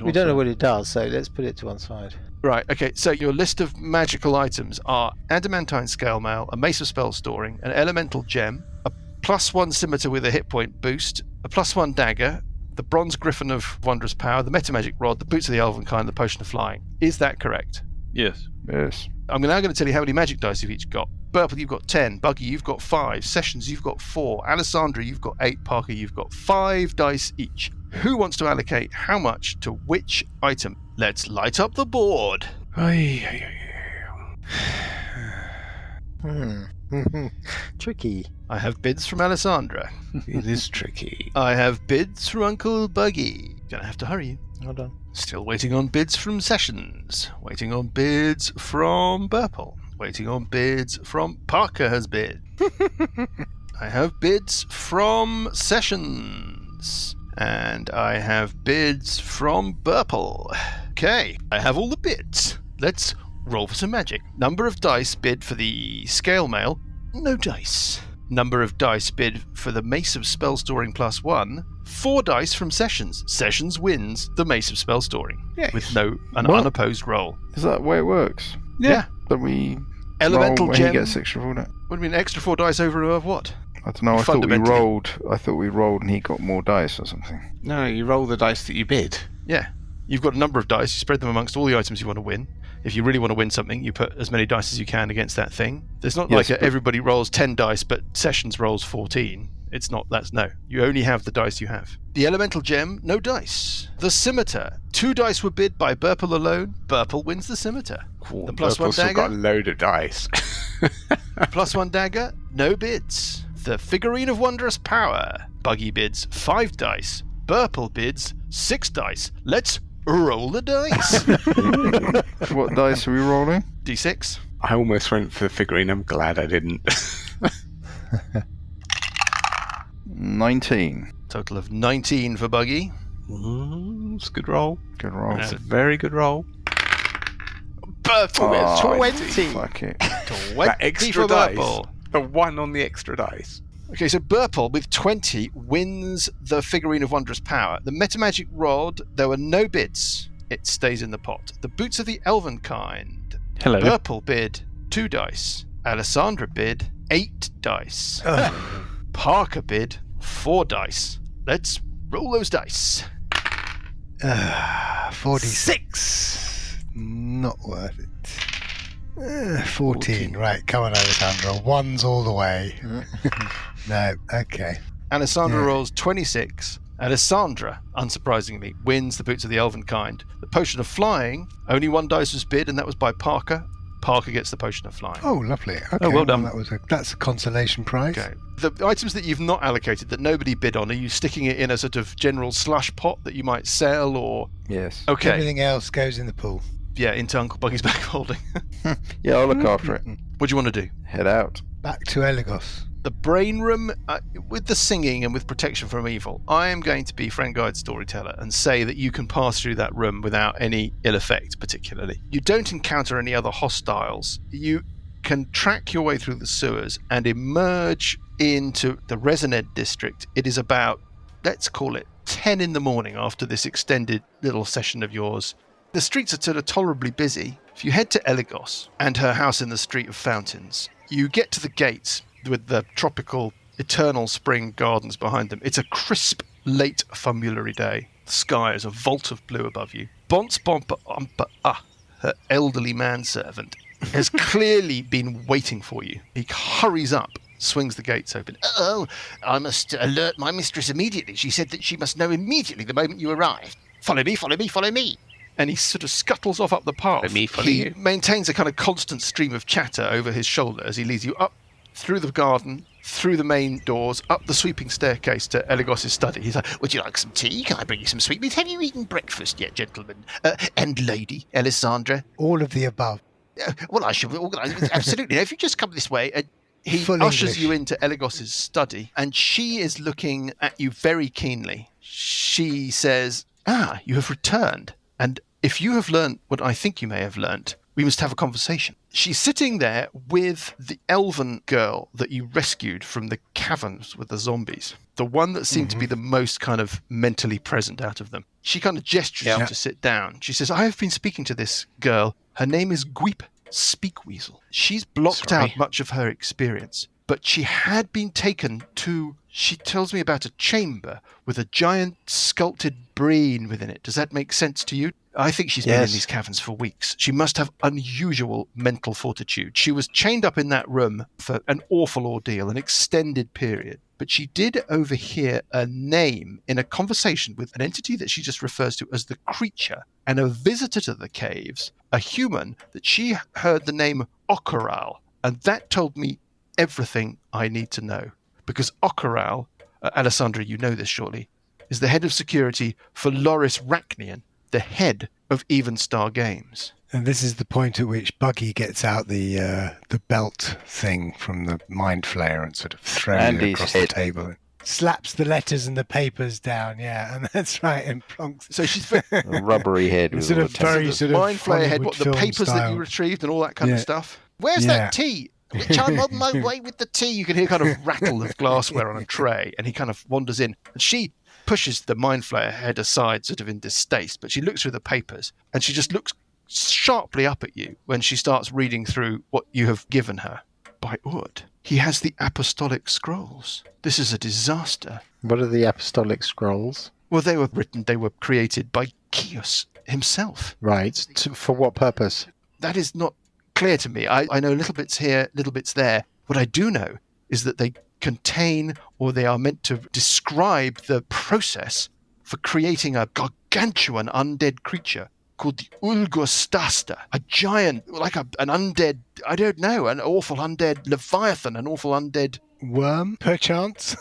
Speaker 4: We don't know what it does, so let's put it to one side.
Speaker 1: Right, okay, so your list of magical items are adamantine scale mail, a mace of spell storing, an elemental gem, a +1 scimitar with a hit point boost, a +1 dagger, the bronze griffin of wondrous power, the metamagic rod, the boots of the elven kind, the potion of flying. Is that correct?
Speaker 3: Yes.
Speaker 6: Yes.
Speaker 1: I'm now going to tell you how many magic dice you've each got. Burple, you've got 10. Buggy, you've got 5. Sessions, you've got 4. Alessandra, you've got 8. Parker, you've got 5 dice each. Who wants to allocate how much to which item? Let's light up the board.
Speaker 4: Tricky.
Speaker 1: I have bids from Alessandra.
Speaker 5: It is tricky.
Speaker 1: I have bids from Uncle Buggy. Gonna have to hurry you.
Speaker 4: Hold on.
Speaker 1: Still waiting on bids from Sessions. Waiting on bids from Burple. Waiting on bids from Parker has bid. I have bids from Sessions. And I have bids from Burple. Okay, I have all the bids. Let's roll for some magic. Number of dice bid for the scale mail, no dice. Number of dice bid for the Mace of Spell Storing +1, 4 dice from Sessions. Sessions wins the Mace of Spell Storing with an unopposed roll.
Speaker 6: Is that the way it works?
Speaker 1: Yeah.
Speaker 6: That we
Speaker 1: Elemental
Speaker 6: roll when
Speaker 1: gem.
Speaker 6: he gets extra for that?
Speaker 1: What do you mean, extra 4 dice over and above what?
Speaker 6: I don't know. I thought we rolled and he got more dice or something.
Speaker 5: No, you roll the dice that you bid.
Speaker 1: Yeah. You've got a number of dice, you spread them amongst all the items you want to win. If you really want to win something, you put as many dice as you can against that thing. There's not everybody rolls 10 dice, but Sessions rolls 14. It's not, no. You only have the dice you have. The elemental gem, no dice. The scimitar, 2 dice were bid by Burple alone. Burple wins the scimitar. The +1 dagger.
Speaker 5: Got a load of dice.
Speaker 1: +1 dagger, no bids. The figurine of wondrous power. Buggy bids 5 dice. Burple bids 6 dice. Let's roll the dice.
Speaker 6: What dice are we rolling?
Speaker 1: D6.
Speaker 5: I almost went for the figurine. I'm glad I didn't.
Speaker 6: 19.
Speaker 1: Total of 19 for Buggy.
Speaker 5: It's a good roll.
Speaker 6: Good roll.
Speaker 5: It's a very good roll.
Speaker 1: Burple with 20.
Speaker 6: Fuck it.
Speaker 1: 20
Speaker 5: That extra
Speaker 1: for
Speaker 5: dice.
Speaker 1: Burple.
Speaker 5: The one on the extra dice.
Speaker 1: Okay, so Burple with 20 wins the figurine of wondrous power. The metamagic rod, there were no bids. It stays in the pot. The boots of the elven kind.
Speaker 3: Hello.
Speaker 1: Burple bid 2 dice. Alessandra bid 8 dice. Parker bid 4 dice. Let's roll those dice.
Speaker 7: 46. Not worth it. 14. Right, come on, Alessandra. 1s all the way. No, okay.
Speaker 1: Alessandra rolls 26. Alessandra, unsurprisingly, wins the boots of the elven kind. The potion of flying, only 1 dice was bid, and that was by Parker. Parker gets the potion of flying.
Speaker 7: Oh, lovely. Okay,
Speaker 3: Oh, well done.
Speaker 7: That's a consolation prize.
Speaker 1: Okay. The items that you've not allocated, that nobody bid on, are you sticking it in a sort of general slush pot that you might sell, or...?
Speaker 6: Yes.
Speaker 1: Okay.
Speaker 7: Everything else goes in the pool.
Speaker 1: Yeah, into Uncle Buggy's back holding.
Speaker 6: Yeah, I'll look after it.
Speaker 1: What do you want to do?
Speaker 6: Head out.
Speaker 7: Back to Eligos.
Speaker 1: The brain room, with the singing and with protection from evil, I am going to be friend guide storyteller and say that you can pass through that room without any ill effect, particularly. You don't encounter any other hostiles. You can track your way through the sewers and emerge into the Resoned district. It is about, let's call it, 10 in the morning after this extended little session of yours. The streets are sort of tolerably busy. If you head to Eligos and her house in the Street of Fountains, you get to the gates with the tropical eternal spring gardens behind them. It's a crisp, late fumulary day. The sky is a vault of blue above you. Bonce Bomper Umper her elderly manservant, has clearly been waiting for you. He hurries up, swings the gates open.
Speaker 2: Oh, I must alert my mistress immediately. She said that she must know immediately the moment you arrive. Follow me, follow me, follow me.
Speaker 1: And he sort of scuttles off up the path. He maintains a kind of constant stream of chatter over his shoulder as he leads you up through the garden, through the main doors, up the sweeping staircase to Eligos' study. He's like,
Speaker 2: Would you like some tea? Can I bring you some sweetmeats? Have you eaten breakfast yet, gentlemen? And lady, Alessandra?
Speaker 7: All of the above.
Speaker 2: Well, I should organise it. Absolutely. Now, if you just come this way...
Speaker 1: he
Speaker 7: Full
Speaker 1: ushers
Speaker 7: English.
Speaker 1: you into Eligos' study, and she is looking at you very keenly. She says, you have returned. And if you have learnt what I think you may have learnt, we must have a conversation. She's sitting there with the elven girl that you rescued from the caverns with the zombies. The one that seemed to be the most kind of mentally present out of them. She kind of gestures you to sit down. She says, I have been speaking to this girl. Her name is Gweep Speakweasel. She's blocked out much of her experience, but she had been taken to... She tells me about a chamber with a giant sculpted brain within it. Does that make sense to you? I think she's been in these caverns for weeks. She must have unusual mental fortitude. She was chained up in that room for an awful ordeal, an extended period. But she did overhear a name in a conversation with an entity that she just refers to as the creature, and a visitor to the caves, a human, that she heard the name Okoral. And that told me everything I need to know. Because Okoral, Alessandra, you know this surely, is the head of security for Loris Rachnian, the head of Even Star Games.
Speaker 7: And this is the point at which Buggy gets out the belt thing from the Mindflayer and sort of throws it across the table. Slaps the letters and the papers down, and that's right, and plonks.
Speaker 1: So she's
Speaker 6: A rubbery head with
Speaker 7: sort
Speaker 6: all
Speaker 7: of
Speaker 6: the
Speaker 7: very
Speaker 6: tentacles.
Speaker 7: sort of
Speaker 1: Mindflayer head,
Speaker 7: Hollywood
Speaker 1: what, the
Speaker 7: film
Speaker 1: papers that
Speaker 7: style.
Speaker 1: you retrieved and all that kind of stuff.
Speaker 2: Where's
Speaker 7: Yeah.
Speaker 2: that tea? Which I'm on my way with the tea.
Speaker 1: You can hear kind of rattle of glassware on a tray, and he kind of wanders in. And she pushes the Mindflayer head aside, sort of in distaste, but she looks through the papers, and she just looks sharply up at you when she starts reading through what you have given her. By Ord, he has the Apostolic Scrolls. This is a disaster.
Speaker 4: What are the Apostolic Scrolls?
Speaker 1: Well, they were created by Kios himself.
Speaker 4: Right. For what purpose?
Speaker 1: That is not clear to me. I know little bits here, little bits there. What I do know is that they contain, or they are meant to describe, the process for creating a gargantuan undead creature called the Ulgostasta, a giant, like an undead, I don't know, an awful undead Leviathan, an awful undead
Speaker 7: Worm, perchance?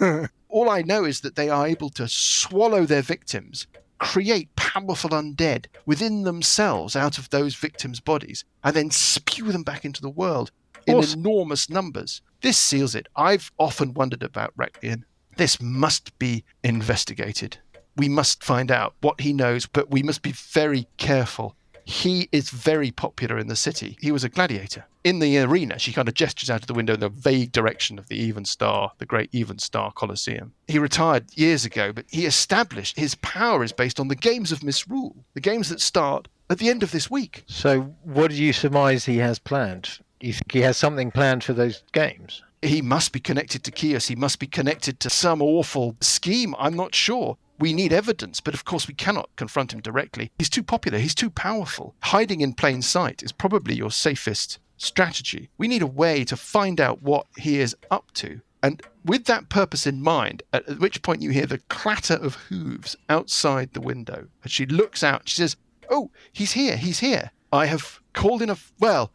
Speaker 1: All I know is that they are able to swallow their victims, create powerful undead within themselves out of those victims' bodies, and then spew them back into the world in enormous numbers. This seals it. I've often wondered about Rachnian. This must be investigated. We must find out what he knows, but we must be very careful. He is very popular in the city. He was a gladiator. In the arena, she kind of gestures out of the window in the vague direction of the Even Star, the great Even Star Colosseum. He retired years ago, but he established his power is based on the games of Misrule, the games that start at the end of this week.
Speaker 4: So what do you surmise he has planned? You think he has something planned for those games?
Speaker 1: He must be connected to Kios. He must be connected to some awful scheme. I'm not sure. We need evidence, but of course we cannot confront him directly. He's too popular. He's too powerful. Hiding in plain sight is probably your safest strategy. We need a way to find out what he is up to. And with that purpose in mind, at which point you hear the clatter of hooves outside the window. And she looks out. She says, "Oh, he's here. He's here. I have called in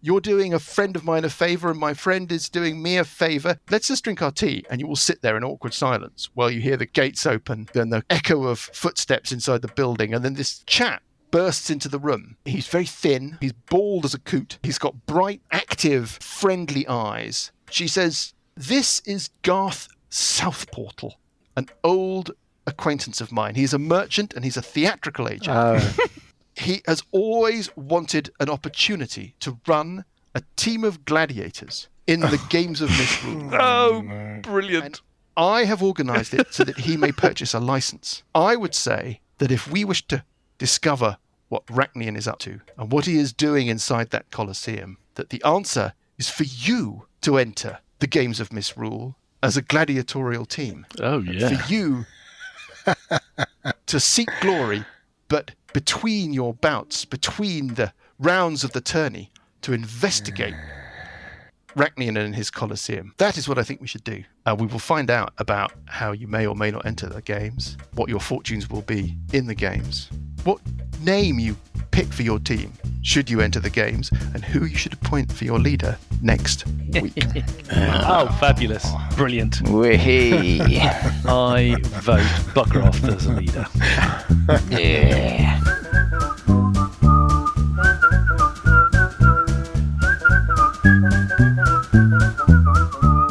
Speaker 1: you're doing a friend of mine a favour and my friend is doing me a favour. Let's just drink our tea, and you will sit there in awkward silence while you hear the gates open, then the echo of footsteps inside the building, and then this chap bursts into the room. He's very thin, he's bald as a coot, he's got bright, active, friendly eyes. She says, "This is Garth Southportal, an old acquaintance of mine. He's a merchant and he's a theatrical agent. He has always wanted an opportunity to run a team of gladiators in the Games of Misrule.
Speaker 3: Oh, brilliant.
Speaker 1: And I have organised it so that he may purchase a licence. I would say that if we wish to discover what Rachnian is up to and what he is doing inside that Colosseum, that the answer is for you to enter the Games of Misrule as a gladiatorial team.
Speaker 3: Oh, yeah.
Speaker 1: For you to seek glory, but between your bouts, between the rounds of the tourney, to investigate Rachnian and his Colosseum. That is what I think we should do. We will find out about how you may or may not enter the games, what your fortunes will be in the games, what name you pick for your team should you enter the games, and who you should appoint for your leader next week.
Speaker 3: Oh, fabulous. Brilliant.
Speaker 6: Wee.
Speaker 3: I vote Buckcroft as a leader.
Speaker 6: Yeah.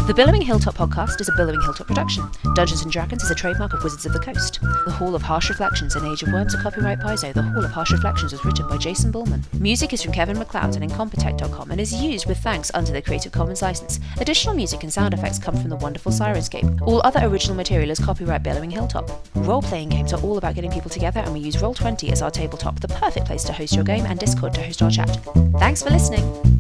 Speaker 8: The Billowing Hilltop podcast is a Billowing Hilltop production. Dungeons & Dragons is a trademark of Wizards of the Coast. The Hall of Harsh Reflections and Age of Worms are copyright Paizo. The Hall of Harsh Reflections was written by Jason Bullman. Music is from Kevin MacLeod and Incompetech.com and is used with thanks under the Creative Commons license. Additional music and sound effects come from the wonderful Sirenscape. All other original material is copyright Billowing Hilltop. Role-playing games are all about getting people together, and we use Roll20 as our tabletop, the perfect place to host your game, and Discord to host our chat. Thanks for listening!